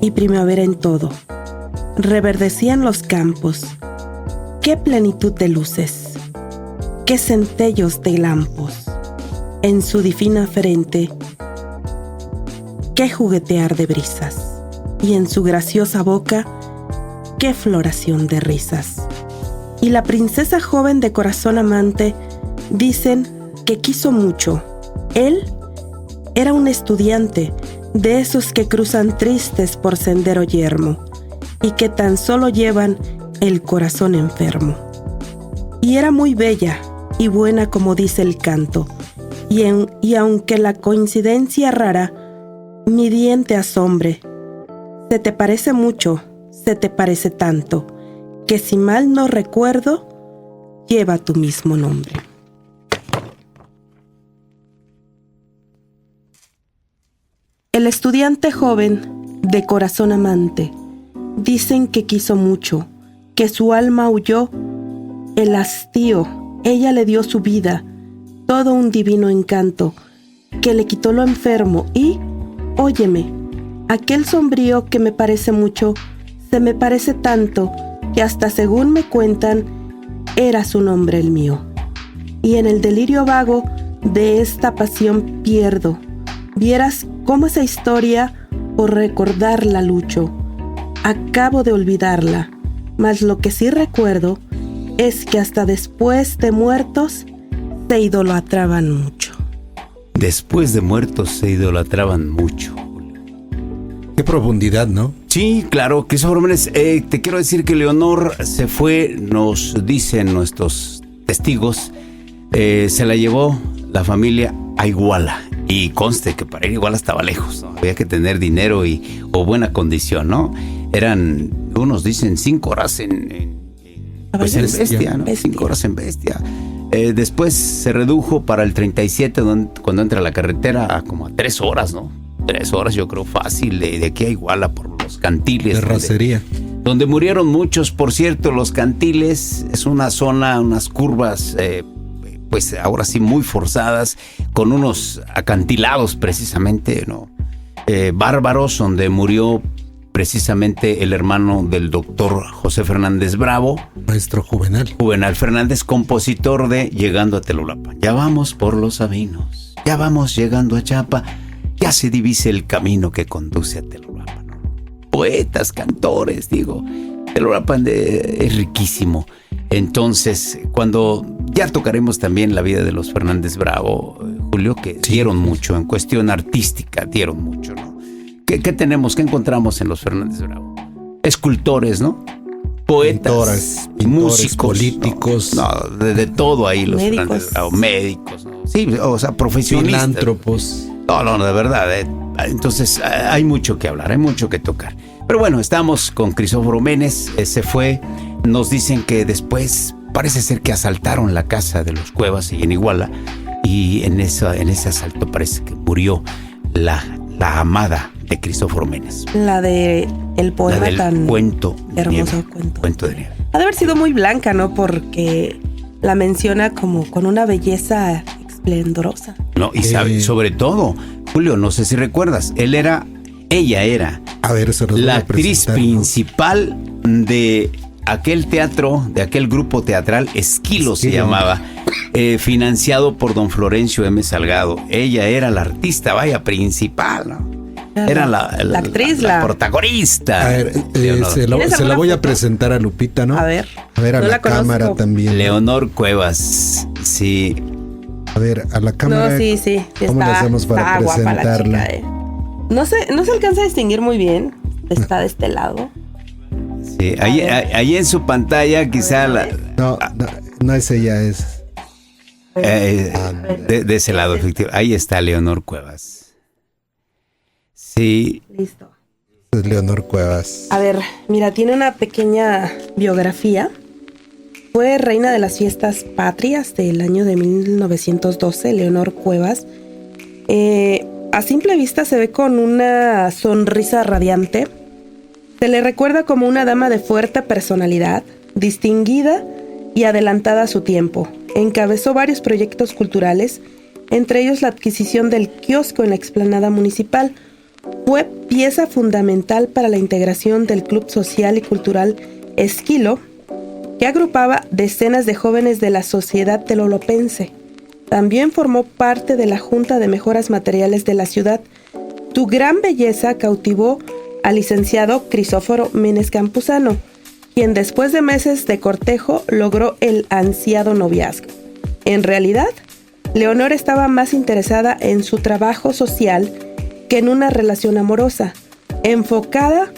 C: Y primavera en todo, reverdecían los campos. Qué plenitud de luces, qué centellos de lampos. En su divina frente, qué juguetear de brisas. Y en su graciosa boca, qué floración de risas. Y la princesa joven de corazón amante, dicen que quiso mucho. Él era un estudiante, de esos que cruzan tristes por sendero yermo, y que tan solo llevan el corazón enfermo. Y era muy bella y buena como dice el canto, y aunque la coincidencia rara, mi diente asombre, se te parece mucho, se te parece tanto, que si mal no recuerdo, lleva tu mismo nombre. El estudiante joven, de corazón amante, dicen que quiso mucho, que su alma huyó el hastío, ella le dio su vida, todo un divino encanto, que le quitó lo enfermo y, óyeme, aquel sombrío que me parece mucho, se me parece tanto, que hasta según me cuentan, era su nombre el mío. Y en el delirio vago de esta pasión pierdo. Vieras cómo esa historia, por recordarla lucho. Acabo de olvidarla, mas lo que sí recuerdo es que hasta después de muertos se idolatraban mucho.
A: Después de muertos se idolatraban mucho.
D: Qué profundidad, ¿no?
A: Sí, claro, Crisóforo Ménez. Te quiero decir que Leonor se fue, nos dicen nuestros testigos, se la llevó la familia a Iguala. Y conste que para ir a Iguala estaba lejos, ¿no? Había que tener dinero o buena condición, ¿no? Eran, unos dicen 5 horas en Bestia, ¿no? 5 horas en Bestia. Después se redujo para el 37, cuando entra la carretera, a como a 3 horas, ¿no? 3 horas yo creo fácil de aquí a Iguala por los Cantiles.
D: Terracería.
A: Donde murieron muchos, por cierto. Los Cantiles es una zona, unas curvas, pues ahora sí muy forzadas, con unos acantilados precisamente, ¿no? Bárbaros, donde murió precisamente el hermano del doctor José Fernández Bravo.
D: Maestro Juvenal.
A: Juvenal Fernández, compositor de Llegando a Telolapan. Ya vamos por los Sabinos, ya vamos llegando a Chiapa. Ya se divisa el camino que conduce a Telolapan. Poetas, cantores, digo. Telolapan es riquísimo. Entonces, cuando ya tocaremos también la vida de los Fernández Bravo, Julio, que dieron mucho en cuestión artística, dieron mucho, ¿no? ¿Qué tenemos? ¿Qué encontramos en los Fernández Bravo? Escultores, ¿no? Poetas,
D: pintores,
A: músicos,
D: políticos.
A: No, de todo ahí los
C: Médicos.
A: Fernández Bravo. Médicos, ¿no? Sí, o sea, profesionistas.
D: Filántropos.
A: No, de verdad. Entonces, hay mucho que hablar, hay mucho que tocar. Pero bueno, estamos con Crisóforo Ménez. Se fue. Nos dicen que después parece ser que asaltaron la casa de los Cuevas y en Iguala. Y en ese asalto parece que murió la amada de Cristóforo Méndez.
C: La de el poema
A: La del
C: tan
A: cuento de
C: hermoso
A: nieve. Cuento de nieve.
C: Ha de haber sido muy blanca, ¿no? Porque la menciona como con una belleza esplendorosa.
A: No, y sobre todo, Julio, no sé si recuerdas, ella era
D: A ver, se nos
A: la
D: va a
A: actriz
D: presentar, ¿no?
A: principal de aquel teatro, de aquel grupo teatral, Esquilo se
D: Esquilo.
A: llamaba, financiado por don Florencio M. Salgado. Ella era la artista, vaya, principal, ¿no? Era la
C: actriz,
A: la protagonista.
D: A ver,
A: Leonor.
D: se la
C: alguna
D: voy a
C: foto?
D: presentar a Lupita, ¿no?
C: A ver.
D: A ver, a
C: No
D: la
C: la conozco.
D: cámara también. ¿no?
A: Leonor Cuevas, sí.
D: A ver, a la cámara.
C: No, sí.
D: ¿Cómo le hacemos para
C: está guapa la
D: presentarla?
C: chica, No se alcanza a distinguir muy bien. Está de este lado.
A: Sí, ahí en su pantalla quizá
D: No es ella, es.
A: de ese lado, efectivo. Ahí está Leonor Cuevas. Sí,
C: Listo.
D: Es Leonor Cuevas.
C: A ver, mira, tiene una pequeña biografía. Fue reina de las fiestas patrias del año de 1912, Leonor Cuevas. A simple vista se ve con una sonrisa radiante. Se le recuerda como una dama de fuerte personalidad, distinguida y adelantada a su tiempo. Encabezó varios proyectos culturales, entre ellos la adquisición del kiosco en la explanada municipal. Fue pieza fundamental para la integración del Club Social y Cultural Esquilo, que agrupaba decenas de jóvenes de la sociedad telolopense. También formó parte de la Junta de Mejoras Materiales de la ciudad. Su gran belleza cautivó al licenciado Crisóforo Méndez Campuzano, quien después de meses de cortejo logró el ansiado noviazgo. En realidad, Leonor estaba más interesada en su trabajo social que en una relación amorosa, enfocada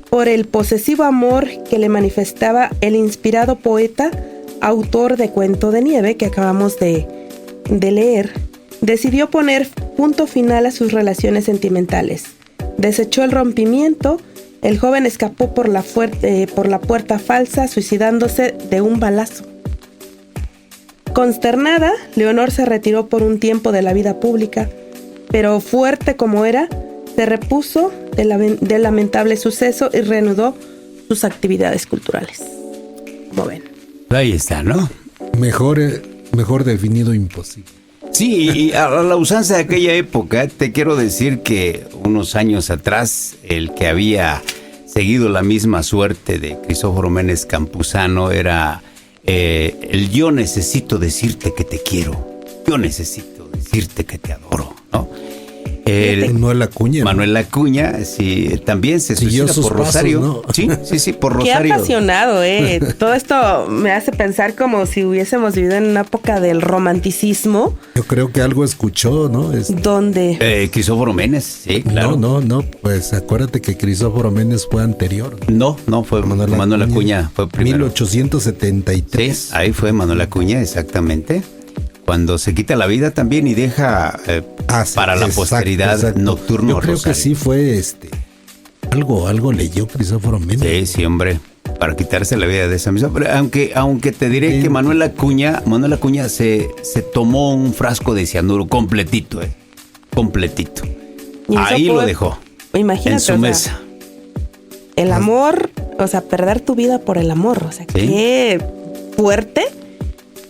C: por el posesivo amor que le manifestaba el inspirado poeta, autor de Cuento de Nieve que acabamos de leer. Decidió poner punto final a sus relaciones sentimentales. Desechó el rompimiento. El joven escapó por la puerta falsa, suicidándose de un balazo. Consternada, Leonor se retiró por un tiempo de la vida pública, pero fuerte como era, se repuso del lamentable suceso y reanudó sus actividades culturales. Como ven.
A: ahí está, ¿no?
D: Mejor definido imposible.
A: Sí, y a la usanza de aquella época, te quiero decir que unos años atrás, el que había seguido la misma suerte de Cristóforo Méndez Campuzano era el yo necesito decirte que te quiero, yo necesito decirte que te adoro, ¿no?
D: Manuel Acuña.
A: Manuel Acuña, sí, también se
D: Siguió
A: suicida
D: sus
A: por
D: pasos,
A: Rosario.
D: ¿no?
A: Sí, por
C: Qué
A: Rosario.
C: apasionado, Todo esto me hace pensar como si hubiésemos vivido en una época del romanticismo.
D: Yo creo que algo escuchó, ¿no?
C: Donde
A: Cristóforo Méndez, sí, claro.
D: No, pues acuérdate que Cristóforo Méndez fue anterior.
A: No, fue Manuel Acuña, fue primero.
D: 1873.
A: Sí, ahí fue Manuel Acuña, exactamente. Cuando se quita la vida también y deja para la posteridad Nocturno
D: Yo creo
A: Rosario.
D: que sí fue algo leyó Cristóforo Méndez.
A: Sí, hombre, para quitarse la vida de esa misma. Pero aunque te diré que Manuel Acuña se tomó un frasco de cianuro completito, completito. Ahí lo dejó.
C: Imagínate,
A: en su mesa.
C: El amor, o sea, perder tu vida por el amor, o sea,
A: ¿Sí?
C: Qué fuerte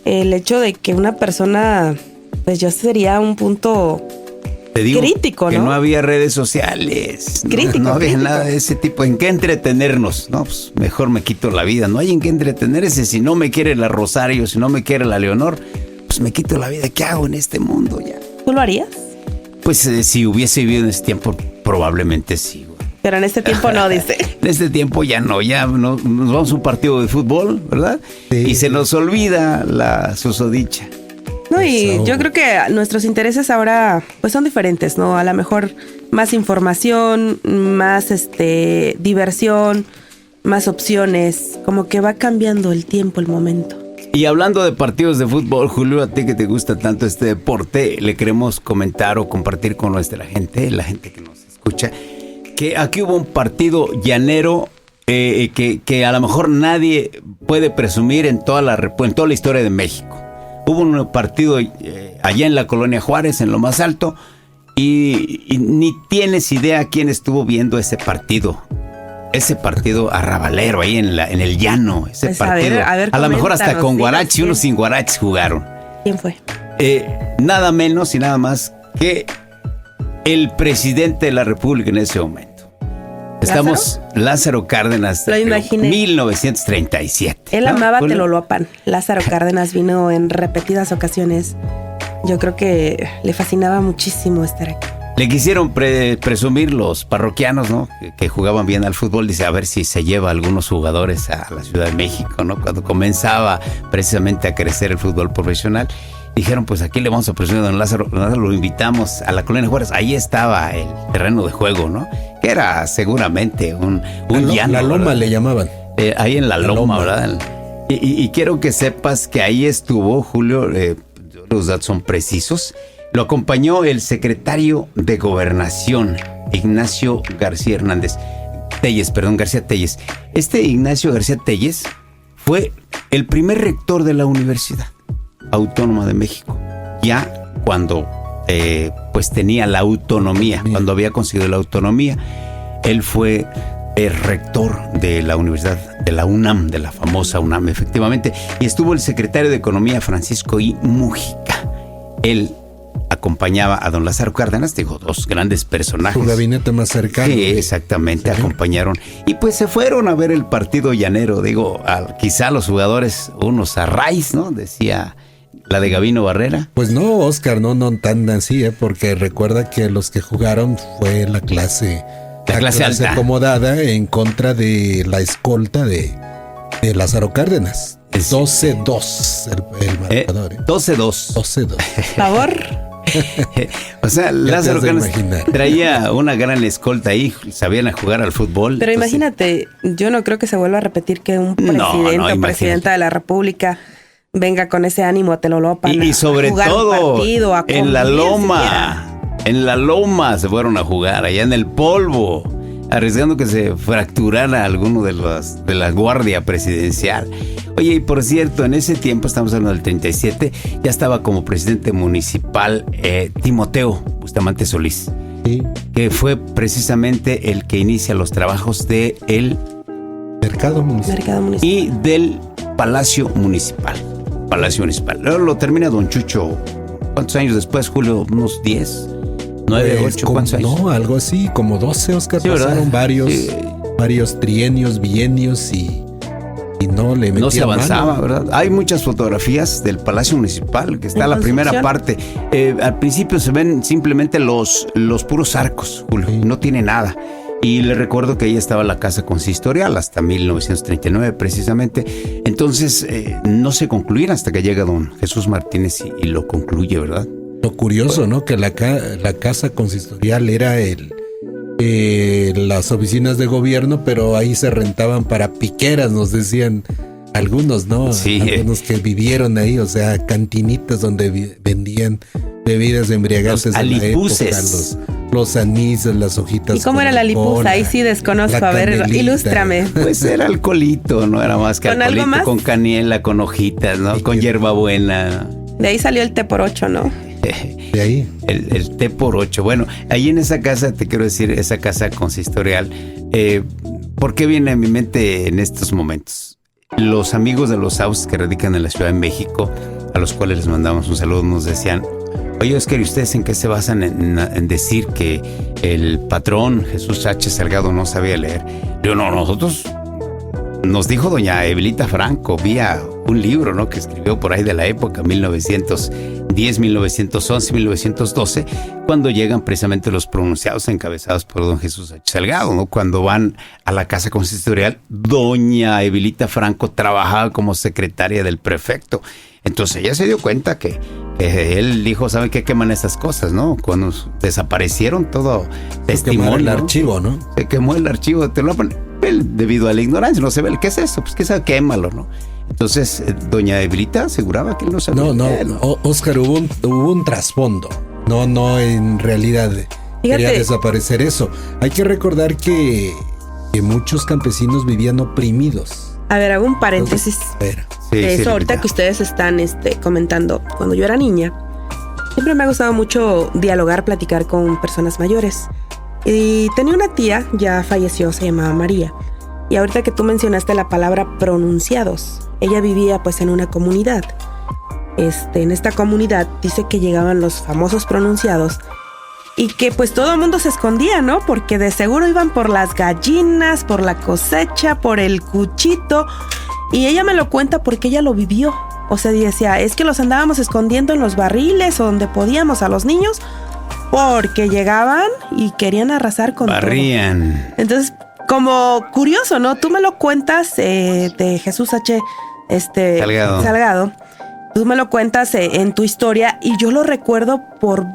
C: el hecho de que una persona, pues yo sería un punto
A: Te digo
C: crítico,
A: que
C: ¿no?
A: no había redes sociales.
C: Crítico,
A: no había
C: crítico.
A: nada de ese tipo. ¿En qué entretenernos? No, pues mejor me quito la vida. No hay en qué entretenerse. Si no me quiere la Rosario, si no me quiere la Leonor, pues me quito la vida. ¿Qué hago en este mundo ya?
C: ¿Tú lo harías?
A: Pues si hubiese vivido en ese tiempo, probablemente sí.
C: Pero en este tiempo no, dice.
A: En este tiempo ya no, nos vamos a un partido de fútbol, ¿verdad?
D: Sí,
A: y se
D: sí.
A: nos olvida la susodicha.
C: No, y
D: Eso.
C: yo creo que nuestros intereses ahora pues son diferentes, ¿no? A lo mejor más información, más diversión, más opciones, como que va cambiando el tiempo, el momento.
A: Y hablando de partidos de fútbol, Julio, a ti que te gusta tanto este deporte, le queremos comentar o compartir con la gente que nos escucha, que aquí hubo un partido llanero que a lo mejor nadie puede presumir en toda la historia de México. Hubo un partido allá en la Colonia Juárez, en lo más alto, y ni tienes idea quién estuvo viendo ese partido. Ese partido arrabalero ahí en el llano. Ese
C: Pues
A: partido. A lo mejor hasta con guarachi,
C: ¿quién?
A: unos sin guarachi jugaron.
C: ¿Quién fue?
A: Nada menos y nada más que el presidente de la República en ese momento. Estamos Lázaro Cárdenas,
C: Lo imaginé.
A: 1937.
C: Él
A: ¿no?
C: amaba Teloloapan. Lázaro Cárdenas vino en repetidas ocasiones. Yo creo que le fascinaba muchísimo estar aquí.
A: Le quisieron presumir los parroquianos, ¿no? Que jugaban bien al fútbol. Dice, a ver si se lleva a algunos jugadores a la Ciudad de México, ¿no? Cuando comenzaba precisamente a crecer el fútbol profesional. Dijeron, pues aquí le vamos a presumir a don Lázaro. Lo invitamos a la Colonia Juárez. Ahí estaba el terreno de juego, ¿no? Que era seguramente un llano.
D: La loma, ¿verdad? Le llamaban.
A: Ahí en la loma, ¿verdad? Y quiero que sepas que ahí estuvo, Julio, los datos son precisos. Lo acompañó el secretario de Gobernación, Ignacio García Telles. Este Ignacio García Telles fue el primer rector de la Universidad Autónoma de México, ya cuando pues tenía la autonomía, cuando había conseguido la autonomía. Él fue el rector de la Universidad de la UNAM, de la famosa UNAM, efectivamente, y estuvo el secretario de Economía, Francisco I. Mújica. Él acompañaba a don Lázaro Cárdenas, digo, dos grandes personajes.
D: Su gabinete más cercano.
A: Sí, exactamente, acompañaron. Y pues se fueron a ver el partido llanero, digo, quizá los jugadores, unos a raíz, ¿no? Decía la de Gabino Barrera.
D: Pues no, Oscar, no tan así, porque recuerda que los que jugaron fue la clase alta, acomodada en contra de la escolta de Lázaro Cárdenas. 12-2 el marcador.
A: 12-2.
D: 12-2.
C: ¿Favor?
A: O sea, Lázaro Cárdenas
D: imaginar.
A: traía una gran escolta ahí, sabían a jugar al fútbol.
C: Pero
A: entonces,
C: imagínate, yo no creo que se vuelva a repetir que un presidente o presidenta de la República venga con ese ánimo a Teloloapan
A: y sobre
C: a jugar
A: todo
C: un partido, a
A: en la
C: convivir
A: loma.
C: siquiera.
A: En la loma se fueron a jugar, allá en el polvo, arriesgando que se fracturara alguno de la guardia presidencial. Oye, y por cierto, en ese tiempo, estamos hablando del 37, ya estaba como presidente municipal Timoteo Bustamante Solís,
D: Sí.
A: que fue precisamente el que inicia los trabajos de el
D: Mercado municipal.
C: Mercado municipal.
A: y del Palacio Municipal. Luego lo termina don Chucho. ¿Cuántos años después, Julio? ¿Unos 10? 9,
D: Pues,
A: 8, ¿cuántos años?
D: No, algo así, como 12, Oscar.
A: Sí, ¿verdad?
D: Pasaron
A: Sí.
D: varios trienios, bienios y no le metían
A: No se avanzaba,
D: mano.
A: ¿verdad? Hay muchas fotografías del Palacio Municipal, que está
C: ¿En
A: la primera
C: construcción?
A: parte. Al principio se ven simplemente los puros arcos, Julio,
D: Sí.
A: no tiene nada. Y le recuerdo que ahí estaba la casa consistorial hasta 1939 precisamente. Entonces no se concluía hasta que llega don Jesús Martínez y lo concluye, ¿verdad?
D: Lo curioso, ¿no? Que la casa consistorial era las oficinas de gobierno, pero ahí se rentaban para piqueras, nos decían algunos, ¿no?
A: Sí.
D: Algunos que vivieron ahí, o sea, cantinitas donde vendían bebidas embriagantes
A: Los
D: de la
A: alipuses.
D: época, los anises, las hojitas.
C: ¿Y cómo
D: con
C: era la lipusa?
D: alcohol,
C: Ahí sí desconozco.
D: la
C: A ver,
D: canelita.
C: ilústrame.
A: Pues era alcoholito, no era más que
C: ¿Con algo
A: alcoholito,
C: más?
A: con canela, con hojitas, ¿no?
D: Sí,
A: Con
D: que-
A: hierbabuena.
C: De ahí salió el té por 8, ¿no?
D: De ahí.
A: El té por 8. Bueno, ahí en esa casa, te quiero decir, esa casa consistorial, ¿por qué viene a mi mente en estos momentos? Los amigos de los Aus que radican en la Ciudad de México, a los cuales les mandamos un saludo, nos decían, oye, Oscar, ¿y ustedes en qué se basan en decir que el patrón Jesús H. Salgado no sabía leer? Yo no, nosotros, nos dijo doña Evelita Franco vía un libro, ¿no? Que escribió por ahí de la época, 1910, 1911, 1912, cuando llegan precisamente los pronunciados encabezados por don Jesús H. Salgado, ¿no? Cuando van a la casa consistorial, doña Evelita Franco trabajaba como secretaria del prefecto. Entonces ella se dio cuenta que él dijo, ¿saben qué? Queman esas cosas, ¿no? Cuando desaparecieron todo testimonio.
D: El
A: ¿no?
D: archivo, ¿no?
A: Se quemó el archivo de Teloloapan. Debido a la ignorancia, no se ve. ¿Qué es eso? Pues que sabe, quémalo, ¿no? Entonces, doña Evelita aseguraba que él no sabía.
D: No, Oscar, hubo un trasfondo. No, en realidad quería desaparecer eso. Hay que recordar que muchos campesinos vivían oprimidos.
C: A ver, hago un paréntesis.
D: A ver,
A: Sí,
C: Eso
A: sí,
C: ahorita
A: Lupita.
C: que ustedes están comentando. Cuando yo era niña, Siempre me ha gustado mucho dialogar, platicar con personas mayores. Y tenía una tía, ya falleció, se llamaba María. Y ahorita que tú mencionaste la palabra pronunciados, ella vivía pues en una comunidad. En esta comunidad dice que llegaban los famosos pronunciados y que pues todo el mundo se escondía, ¿no? Porque de seguro iban por las gallinas, por la cosecha, por el cuchito. Y ella me lo cuenta porque ella lo vivió. O sea, decía, es que los andábamos escondiendo en los barriles o donde podíamos a los niños porque llegaban y querían arrasar con
A: Barrían.
C: todo. Entonces, como curioso, ¿no? Tú me lo cuentas de Jesús H. Salgado. Tú me lo cuentas en tu historia y yo lo recuerdo por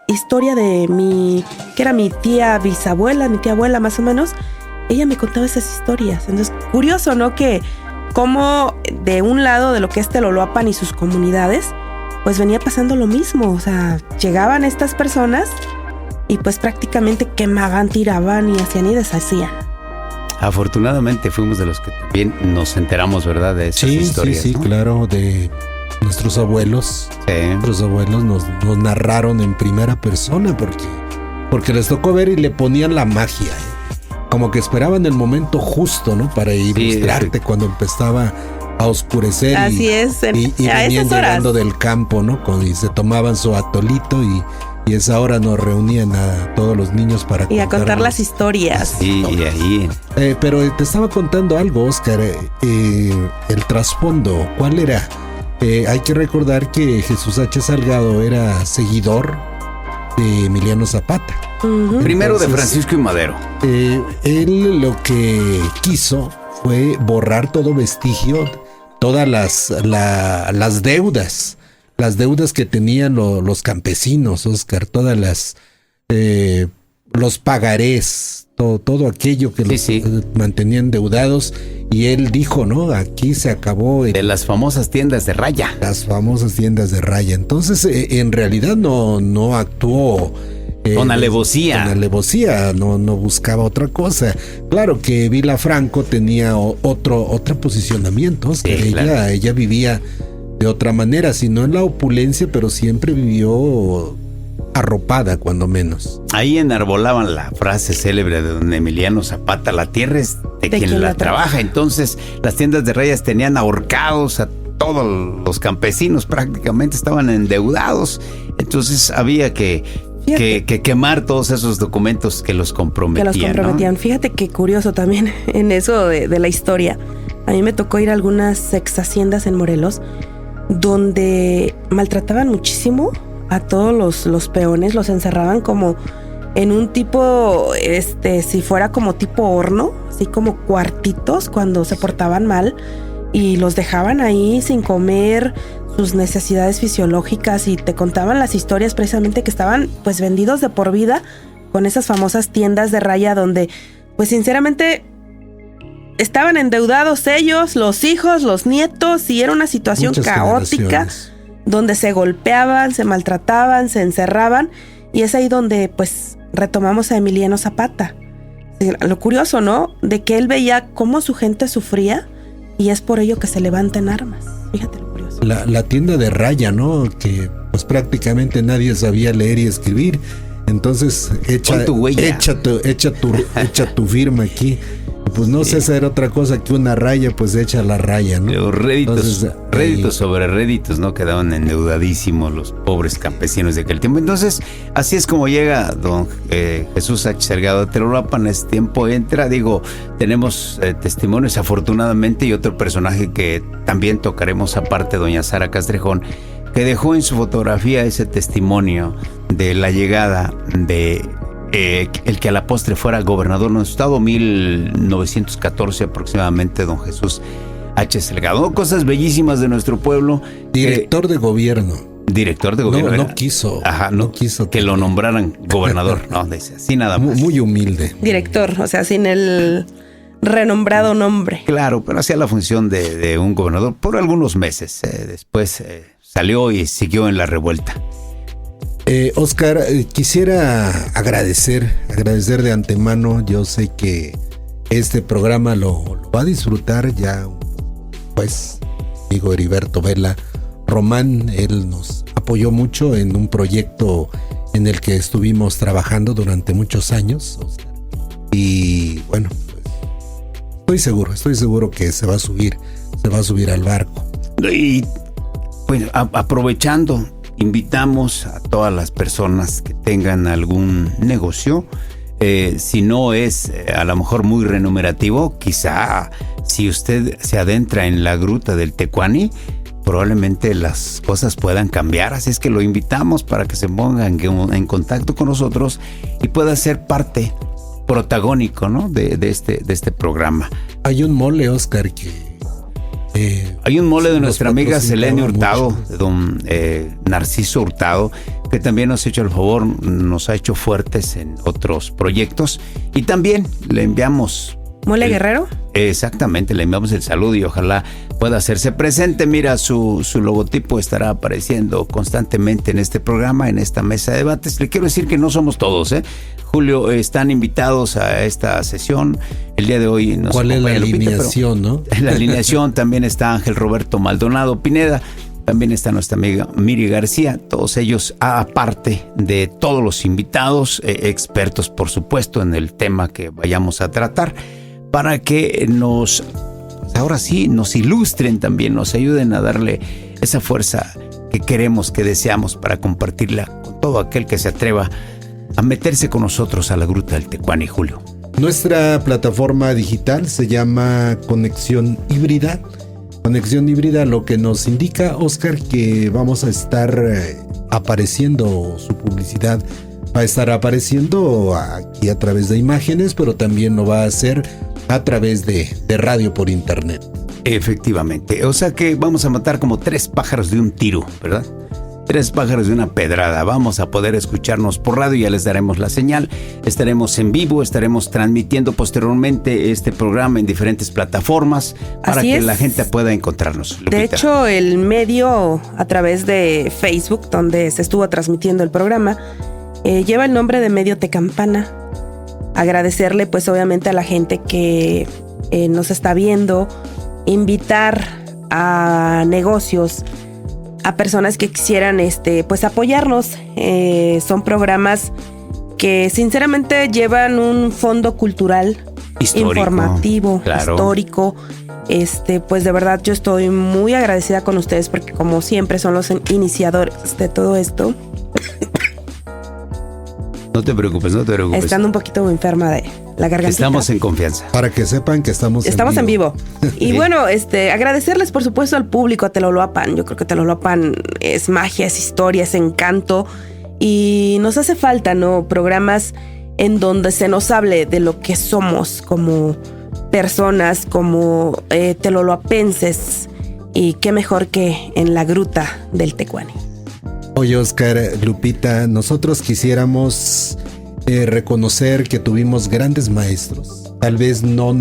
C: historia de que era mi tía bisabuela, mi tía abuela más o menos. Ella me contaba esas historias. Entonces, curioso, ¿no? Que como de un lado de lo que es Teloloapan y sus comunidades, pues venía pasando lo mismo. O sea, llegaban estas personas y pues prácticamente quemaban, tiraban y hacían y deshacían.
A: Afortunadamente fuimos de los que también nos enteramos, ¿verdad? De esas historias.
D: Sí,
A: ¿no?
D: Claro, de nuestros abuelos.
A: Sí.
D: Nuestros abuelos nos narraron en primera persona porque les tocó ver y le ponían la magia, como que esperaban el momento justo, ¿no? Para ilustrarte cuando empezaba a oscurecer.
C: Así es.
D: Y venían llegando del campo, ¿no? Y se tomaban su atolito y esa hora nos reunían a todos los niños para
C: contar las historias.
A: Sí, y ahí.
D: Pero te estaba contando algo, Oscar, el trasfondo, ¿cuál era? Hay que recordar que Jesús H. Salgado era seguidor de Emiliano Zapata.
C: Uh-huh.
A: Primero de Francisco y Madero.
D: Él lo que quiso fue borrar todo vestigio, todas las deudas que tenían los campesinos, Oscar, todas los pagarés, todo aquello que los mantenían endeudados. Y él dijo, ¿no? Aquí se acabó.
A: De las famosas tiendas de raya.
D: Las famosas tiendas de raya. Entonces, en realidad no actuó
A: con alevosía.
D: Con alevosía, no buscaba otra cosa. Claro que Vilafranco tenía otro posicionamiento.
A: Sí, claro.
D: Ella vivía de otra manera, sino en la opulencia, pero siempre vivió arropada, cuando menos.
A: Ahí enarbolaban la frase célebre de don Emiliano Zapata: la tierra es de quien la trabaja. Entonces, las tiendas de rayas tenían ahorcados a todos los campesinos, prácticamente estaban endeudados. Entonces, había que quemar todos esos documentos que los comprometían. ¿No?
C: Fíjate qué curioso también en eso de la historia. A mí me tocó ir a algunas ex-haciendas en Morelos donde maltrataban muchísimo a todos los peones, los encerraban como en un tipo, si fuera como tipo horno, así como cuartitos cuando se portaban mal, y los dejaban ahí sin comer sus necesidades fisiológicas, y te contaban las historias precisamente que estaban pues vendidos de por vida con esas famosas tiendas de raya donde pues sinceramente estaban endeudados ellos, los hijos, los nietos, y era una situación caótica donde se golpeaban, se maltrataban, se encerraban, y es ahí donde pues retomamos a Emiliano Zapata. Lo curioso, ¿no? De que él veía cómo su gente sufría y es por ello que se levanta en armas. Fíjate lo curioso.
D: La tienda de raya, ¿no? Que pues prácticamente nadie sabía leer y escribir. Entonces echa tu firma aquí. Pues no sé hacer otra cosa que una raya, pues echa la raya, ¿no?
A: Los réditos sobre réditos, ¿no? Quedaban endeudadísimos los pobres campesinos de aquel tiempo. Entonces, así es como llega don Jesús H. Salgado de Teloloapan. Ese tiempo entra, tenemos testimonios afortunadamente, y otro personaje que también tocaremos aparte, doña Sara Castrejón, que dejó en su fotografía ese testimonio de la llegada de el que a la postre fuera gobernador de nuestro estado, 1914 aproximadamente, don Jesús H. Salgado. Cosas bellísimas de nuestro pueblo.
D: Director de gobierno.
A: Director de gobierno.
D: No quiso.
A: Ajá, no quiso que lo nombraran gobernador. No, así nada más.
D: Muy humilde.
C: Director, o sea, sin el renombrado nombre.
A: Claro, pero hacía la función de un gobernador por algunos meses. Después salió y siguió en la revuelta.
D: Oscar, quisiera agradecer de antemano. Yo sé que este programa lo va a disfrutar ya, pues, amigo Heriberto Vela Román. Él nos apoyó mucho en un proyecto en el que estuvimos trabajando durante muchos años, Oscar. Y bueno, pues, estoy seguro que se va a subir al barco.
A: Y pues aprovechando, invitamos a todas las personas que tengan algún negocio. Si no es a lo mejor muy remunerativo, quizá si usted se adentra en la gruta del Tecuani, probablemente las cosas puedan cambiar. Así es que lo invitamos para que se pongan en contacto con nosotros y pueda ser parte protagónico, ¿no? de este programa.
D: Hay un mole, Oscar, que
A: hay un mole de nuestra amiga Selene Hurtado, de don Narciso Hurtado, que también nos ha hecho el favor, nos ha hecho fuertes en otros proyectos, y también le enviamos
C: ¿Mole Guerrero?
A: Exactamente, le enviamos el saludo y ojalá pueda hacerse presente. Mira, su logotipo estará apareciendo constantemente en este programa, en esta mesa de debates. Le quiero decir que no somos todos, Julio, están invitados a esta sesión. El día de hoy nos
D: ¿cuál es la
A: Lupita,
D: alineación, no?
A: En la alineación también está Ángel Roberto Maldonado Pineda, también está nuestra amiga Miri García, todos ellos, aparte de todos los invitados, expertos por supuesto en el tema que vayamos a tratar, para que ahora sí, nos ilustren también, nos ayuden a darle esa fuerza que queremos, que deseamos, para compartirla con todo aquel que se atreva a meterse con nosotros a la gruta del Tecuani, Julio.
D: Nuestra plataforma digital se llama Conexión Híbrida. Conexión Híbrida, lo que nos indica, Oscar, que vamos a estar apareciendo, su publicidad va a estar apareciendo aquí a través de imágenes, pero también lo va a hacer a través de radio por internet.
A: Efectivamente, o sea que vamos a matar como 3 pájaros de un tiro, ¿verdad? 3 pájaros de una pedrada. Vamos a poder escucharnos por radio, ya les daremos la señal. Estaremos en vivo, estaremos transmitiendo posteriormente este programa en diferentes plataformas para que la gente pueda encontrarnos. Lupita.
C: De hecho, el medio a través de Facebook, donde se estuvo transmitiendo el programa, lleva el nombre de Medio Tecampana. Agradecerle pues obviamente a la gente que nos está viendo, invitar a negocios, a personas que quisieran pues apoyarnos. Son programas que sinceramente llevan un fondo cultural, histórico, informativo, claro, histórico. Pues de verdad yo estoy muy agradecida con ustedes porque como siempre son los iniciadores de todo esto.
A: No te preocupes.
C: Estando un poquito enferma de la garganta.
A: Estamos en confianza.
D: Para que sepan que estamos
C: en vivo. Y sí, bueno, agradecerles por supuesto al público, a Teloloapan. Yo creo que Teloloapan es magia, es historia, es encanto. Y nos hace falta, ¿no? Programas en donde se nos hable de lo que somos como personas, como teloloapenses. Y qué mejor que en la gruta del Tecuani.
D: Oye, Oscar, Lupita, nosotros quisiéramos reconocer que tuvimos grandes maestros. Tal vez no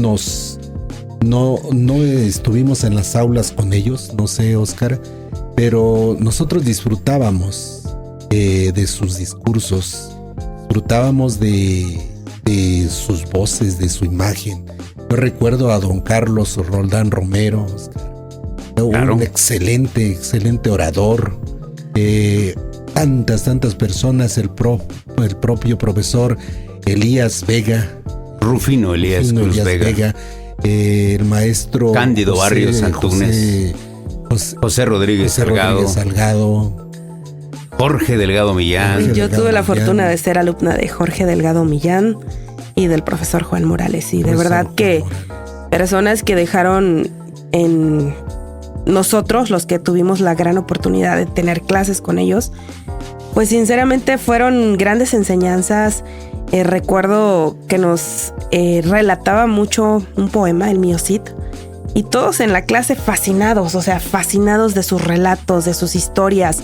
D: estuvimos en las aulas con ellos, no sé, Oscar, pero nosotros disfrutábamos de sus discursos, disfrutábamos de sus voces, de su imagen. Yo recuerdo a don Carlos Roldán Romero, Oscar, claro, un excelente orador. Tantas personas, el propio profesor Elías Vega,
A: Rufino Elías Vega,
D: el maestro
A: Cándido Barrios Antúnez, José Rodríguez
D: Salgado,
A: Jorge Delgado Millán.
C: Yo tuve la fortuna de ser alumna de Jorge Delgado Millán y del profesor Juan Morales, y de verdad que personas que dejaron en nosotros, los que tuvimos la gran oportunidad de tener clases con ellos, pues sinceramente fueron grandes enseñanzas. Recuerdo que nos relataba mucho un poema, el Mío Cid, y todos en la clase fascinados de sus relatos, de sus historias,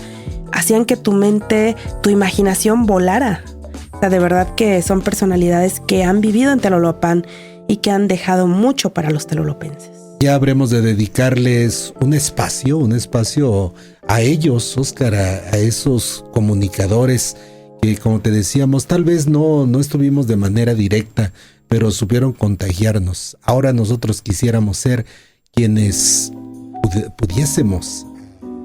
C: hacían que tu mente, tu imaginación volara. O sea, de verdad que son personalidades que han vivido en Teloloapan y que han dejado mucho para los telolopenses.
D: Ya habremos de dedicarles un espacio a ellos, Oscar, a esos comunicadores que, como te decíamos, tal vez no estuvimos de manera directa, pero supieron contagiarnos. Ahora nosotros quisiéramos ser quienes pudiésemos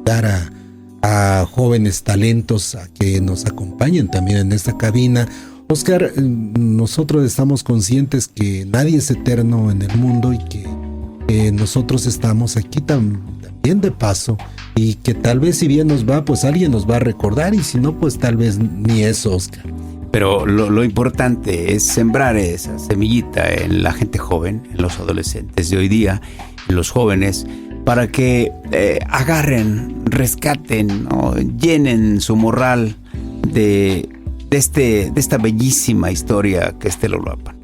D: dar a jóvenes talentos a que nos acompañen también en esta cabina. Oscar, nosotros estamos conscientes que nadie es eterno en el mundo y que nosotros estamos aquí también de paso, y que tal vez si bien nos va, pues alguien nos va a recordar, y si no, pues tal vez ni eso, Oscar.
A: Pero lo importante es sembrar esa semillita en la gente joven, en los adolescentes de hoy día, en los jóvenes, para que agarren, rescaten, ¿no? Llenen su morral de esta bellísima historia que es Telolapan.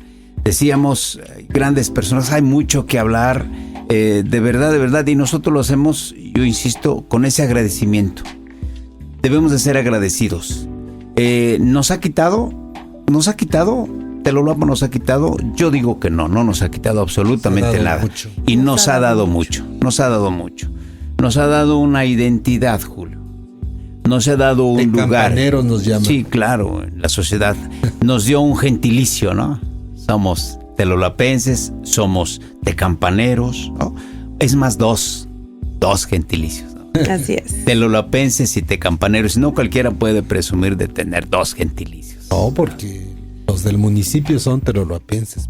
A: Decíamos, grandes personas, hay mucho que hablar, de verdad, y nosotros lo hacemos, yo insisto, con ese agradecimiento. Debemos de ser agradecidos. ¿Nos ha quitado? Telolapan nos ha quitado. Yo digo que no nos ha quitado absolutamente nada.
D: Mucho.
A: Y nos ha dado mucho. Nos ha dado una identidad, Julio. Nos ha dado un lugar.
D: Campaneros nos llaman.
A: Sí, claro, en la sociedad. Nos dio un gentilicio, ¿no? Somos telolapenses, somos tecampaneros, ¿no? Es más, dos gentilicios, ¿no?
C: Así es.
A: Telolapenses y tecampaneros. No cualquiera puede presumir de tener dos gentilicios.
D: No, porque los del municipio son telolapenses,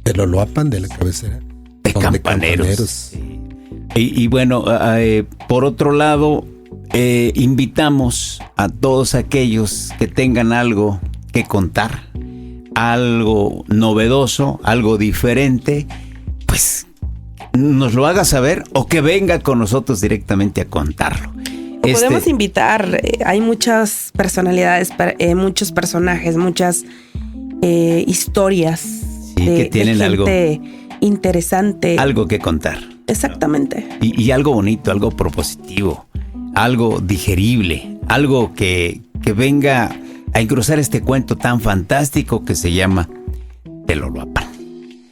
D: pero Telolapan, de la cabecera,
A: Tecampaneros. Sí. Y bueno, por otro lado, invitamos a todos aquellos que tengan algo que contar, algo novedoso, algo diferente, pues nos lo haga saber o que venga con nosotros directamente a contarlo.
C: Podemos invitar, hay muchas personalidades, muchos personajes, muchas historias,
A: sí, que tienen
C: de
A: algo
C: interesante.
A: Algo que contar.
C: Exactamente.
A: Y algo bonito, algo propositivo, algo digerible, algo que venga a engrosar este cuento tan fantástico que se llama Telolapan.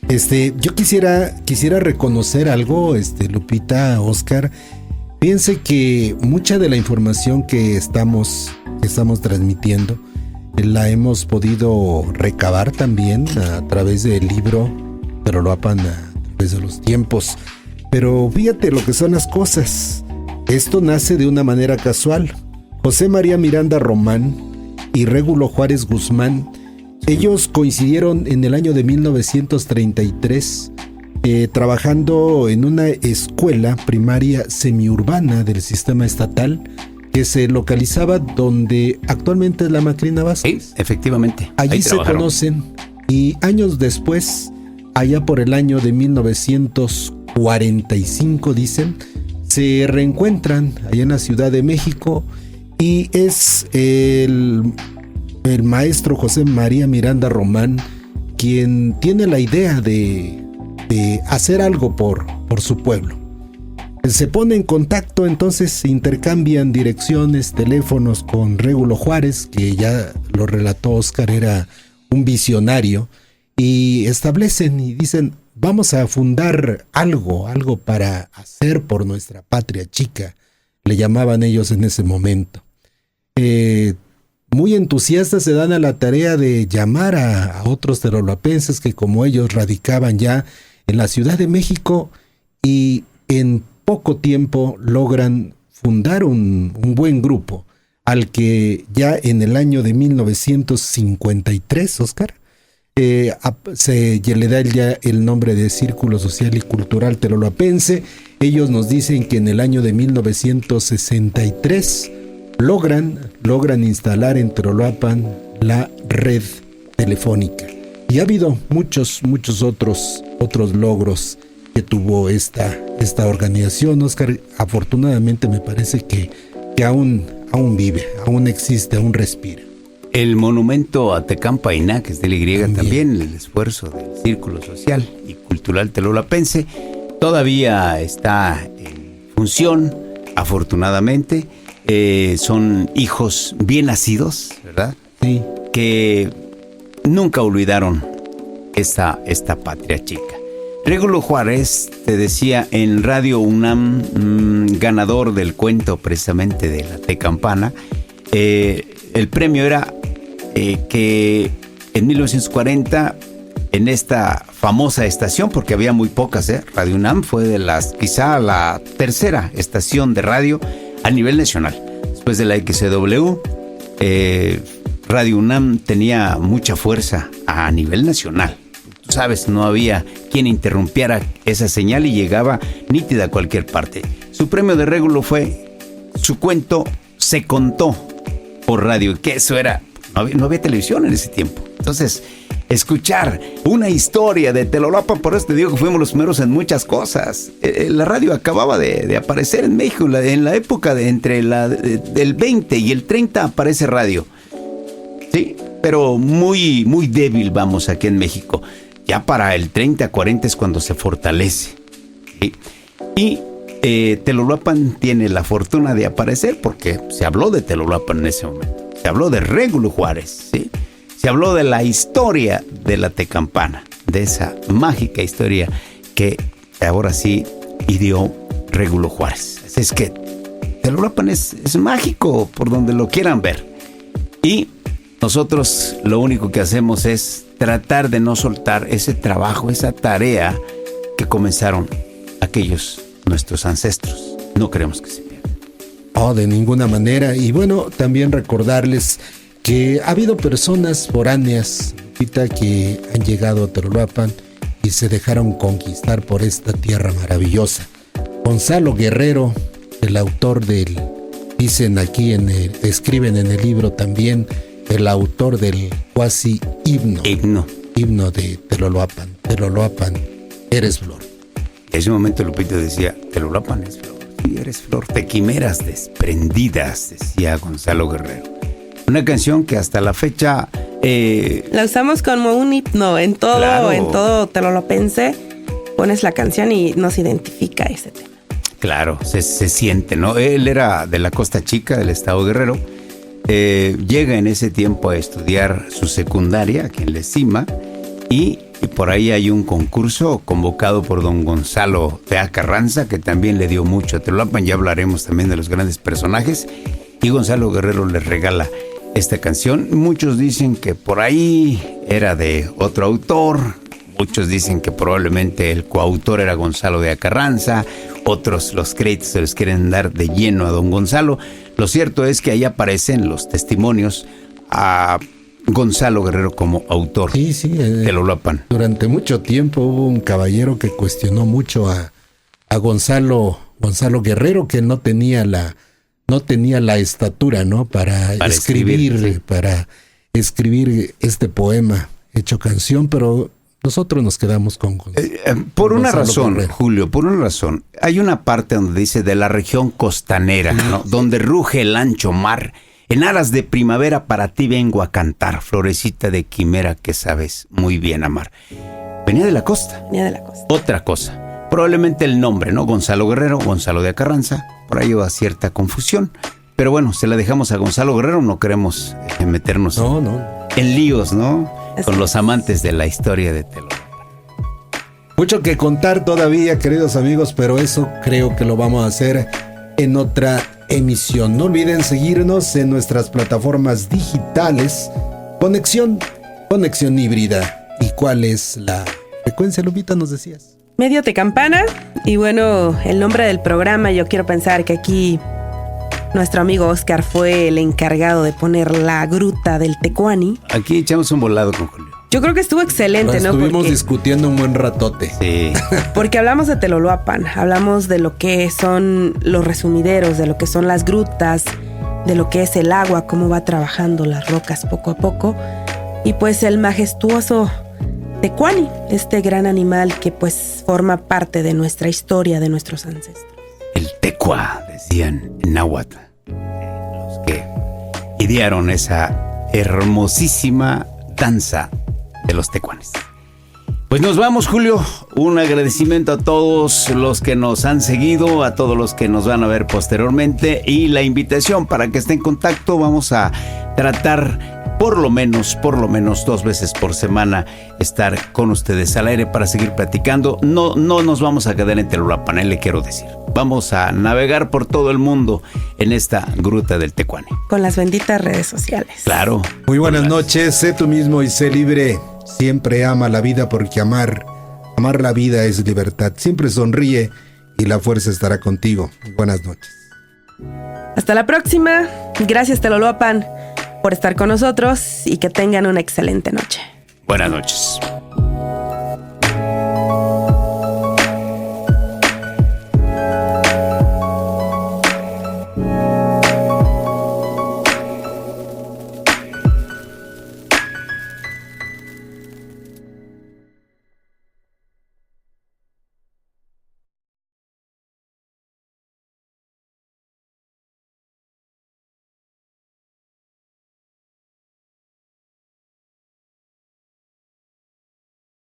D: Yo quisiera reconocer algo, Lupita, Oscar. Fíjense que mucha de la información que estamos transmitiendo la hemos podido recabar también a través del libro Telolapan a través de los tiempos. Pero fíjate lo que son las cosas. Esto nace de una manera casual. José María Miranda Román y Régulo Juárez Guzmán, ellos coincidieron en el año de 1933 trabajando en una escuela primaria semiurbana del sistema estatal que se localizaba donde actualmente es la Macrina Vázquez.
A: Sí, efectivamente.
D: Allí se conocen y años después, allá por el año de 1945, dicen, se reencuentran allá en la Ciudad de México y es el maestro José María Miranda Román quien tiene la idea de hacer algo por su pueblo. Se pone en contacto, entonces se intercambian direcciones, teléfonos con Régulo Juárez, que ya lo relató Oscar, era un visionario, y establecen y dicen, vamos a fundar algo para hacer por nuestra patria chica, le llamaban ellos en ese momento. Muy entusiastas se dan a la tarea de llamar a otros telolapenses que como ellos radicaban ya en la Ciudad de México y en poco tiempo logran fundar un buen grupo al que ya en el año de 1953, Oscar, se le da ya el nombre de Círculo Social y Cultural Telolapense. Ellos nos dicen que en el año de 1963 logran instalar en Telolapan la red telefónica. Y ha habido muchos otros logros que tuvo esta organización, Oscar. Afortunadamente me parece que aún vive, aún existe, aún respira.
A: El monumento a Tecampa Iná, que es de la Y también, el esfuerzo del Círculo Social y Cultural Telolapense, todavía está en función, afortunadamente. Son hijos bien nacidos, ¿verdad?
D: Sí.
A: Que nunca olvidaron esta patria chica. Régulo Juárez, te decía, en Radio UNAM, ganador del cuento precisamente de la Tecampana, el premio era que en 1940, en esta famosa estación, porque había muy pocas, Radio UNAM fue de quizá la tercera estación de radio, a nivel nacional. Después de la XCW, Radio UNAM tenía mucha fuerza a nivel nacional. Tú sabes, no había quien interrumpiera esa señal y llegaba nítida a cualquier parte. Su premio de Régulo fue Su cuento se contó por radio, que eso era, no había televisión en ese tiempo. Entonces, escuchar una historia de Telolapa, por eso te digo que fuimos los primeros en muchas cosas. La radio acababa de aparecer en México, en la época entre del 20 y el 30 aparece radio. Sí, pero muy, muy débil, vamos, aquí en México. Ya para el 30, 40 es cuando se fortalece. ¿Sí? Y Telolapan tiene la fortuna de aparecer porque se habló de Telolapan en ese momento. Se habló de Régulo Juárez, ¿sí? Se habló de la historia de la Tecampana, de esa mágica historia que ahora sí ideó Régulo Juárez. Así es que Telolapan es mágico por donde lo quieran ver. Y nosotros lo único que hacemos es tratar de no soltar ese trabajo, esa tarea que comenzaron aquellos nuestros ancestros. No queremos que se pierda.
D: Oh, de ninguna manera. Y bueno, también recordarles que ha habido personas foráneas ahorita que han llegado a Telolapan y se dejaron conquistar por esta tierra maravillosa. Gonzalo Guerrero, el autor dicen aquí escriben en el libro también, el autor del cuasi himno de Telolapan. Telolapan, eres flor.
A: En ese momento Lupito decía, Telolapan es flor. Sí, eres flor de quimeras desprendidas, decía Gonzalo Guerrero. Una canción que hasta la fecha...
C: la usamos como un himno en todo, claro. En todo Telolapense. Pones la canción y nos identifica ese tema.
A: Claro, se siente, ¿no? Él era de la Costa Chica, del estado Guerrero. Llega en ese tiempo a estudiar su secundaria aquí en Lezima y por ahí hay un concurso convocado por don Gonzalo de Carranza, que también le dio mucho a Telolapan. Ya hablaremos también de los grandes personajes. Y Gonzalo Guerrero le regala esta canción. Muchos dicen que por ahí era de otro autor. Muchos dicen que probablemente el coautor era Gonzalo de Carranza. Otros los créditos se los quieren dar de lleno a don Gonzalo. Lo cierto es que ahí aparecen los testimonios a Gonzalo Guerrero como autor de Telolapan.
D: Durante mucho tiempo hubo un caballero que cuestionó mucho a Gonzalo Guerrero, que no tenía la estatura, ¿no? Para escribir este poema hecho canción, pero nosotros nos quedamos con
A: por una
D: Gonzalo
A: razón,
D: Guerrero.
A: Julio, por una razón. Hay una parte donde dice de la región costanera, ¿no? Donde ruge el ancho mar. En aras de primavera para ti vengo a cantar, florecita de quimera que sabes muy bien amar. Venía de la costa. Otra cosa. Probablemente el nombre, ¿no? Gonzalo Guerrero, Gonzalo de Carranza. Por ahí hubo cierta confusión. Pero bueno, se la dejamos a Gonzalo Guerrero. No queremos meternos en líos, ¿no? Con los amantes de la historia de Telolapan.
D: Mucho que contar todavía, queridos amigos, pero eso creo que lo vamos a hacer en otra emisión. No olviden seguirnos en nuestras plataformas digitales. Conexión híbrida. ¿Y cuál es la frecuencia, Lupita, nos decías?
C: Medio Tecampana. Y bueno, el nombre del programa, yo quiero pensar que aquí nuestro amigo Oscar fue el encargado de poner la gruta del Tecuani.
A: Aquí echamos un volado con Julio.
C: Yo creo que estuvo excelente, ¿no?
D: Estuvimos discutiendo un buen ratote.
A: Sí.
C: Porque hablamos de Telolapan, hablamos de lo que son los resumideros, de lo que son las grutas, de lo que es el agua, cómo va trabajando las rocas poco a poco. Y pues el majestuoso Tecuani, este gran animal que pues forma parte de nuestra historia, de nuestros ancestros.
A: El Tecua, decían en náhuatl, los que idearon esa hermosísima danza de los tecuanes. Pues nos vamos, Julio. Un agradecimiento a todos los que nos han seguido, a todos los que nos van a ver posteriormente y la invitación para que estén en contacto. Vamos a tratar por lo menos 2 veces por semana estar con ustedes al aire para seguir platicando. No nos vamos a quedar en Telolapan, le quiero decir. Vamos a navegar por todo el mundo en esta gruta del Tecuani.
C: Con las benditas redes sociales.
A: Claro.
D: Muy buenas noches, sé tú mismo y sé libre. Siempre ama la vida porque amar la vida es libertad. Siempre sonríe y la fuerza estará contigo. Buenas noches.
C: Hasta la próxima. Gracias, Teloloapan, por estar con nosotros y que tengan una excelente noche.
E: Buenas noches.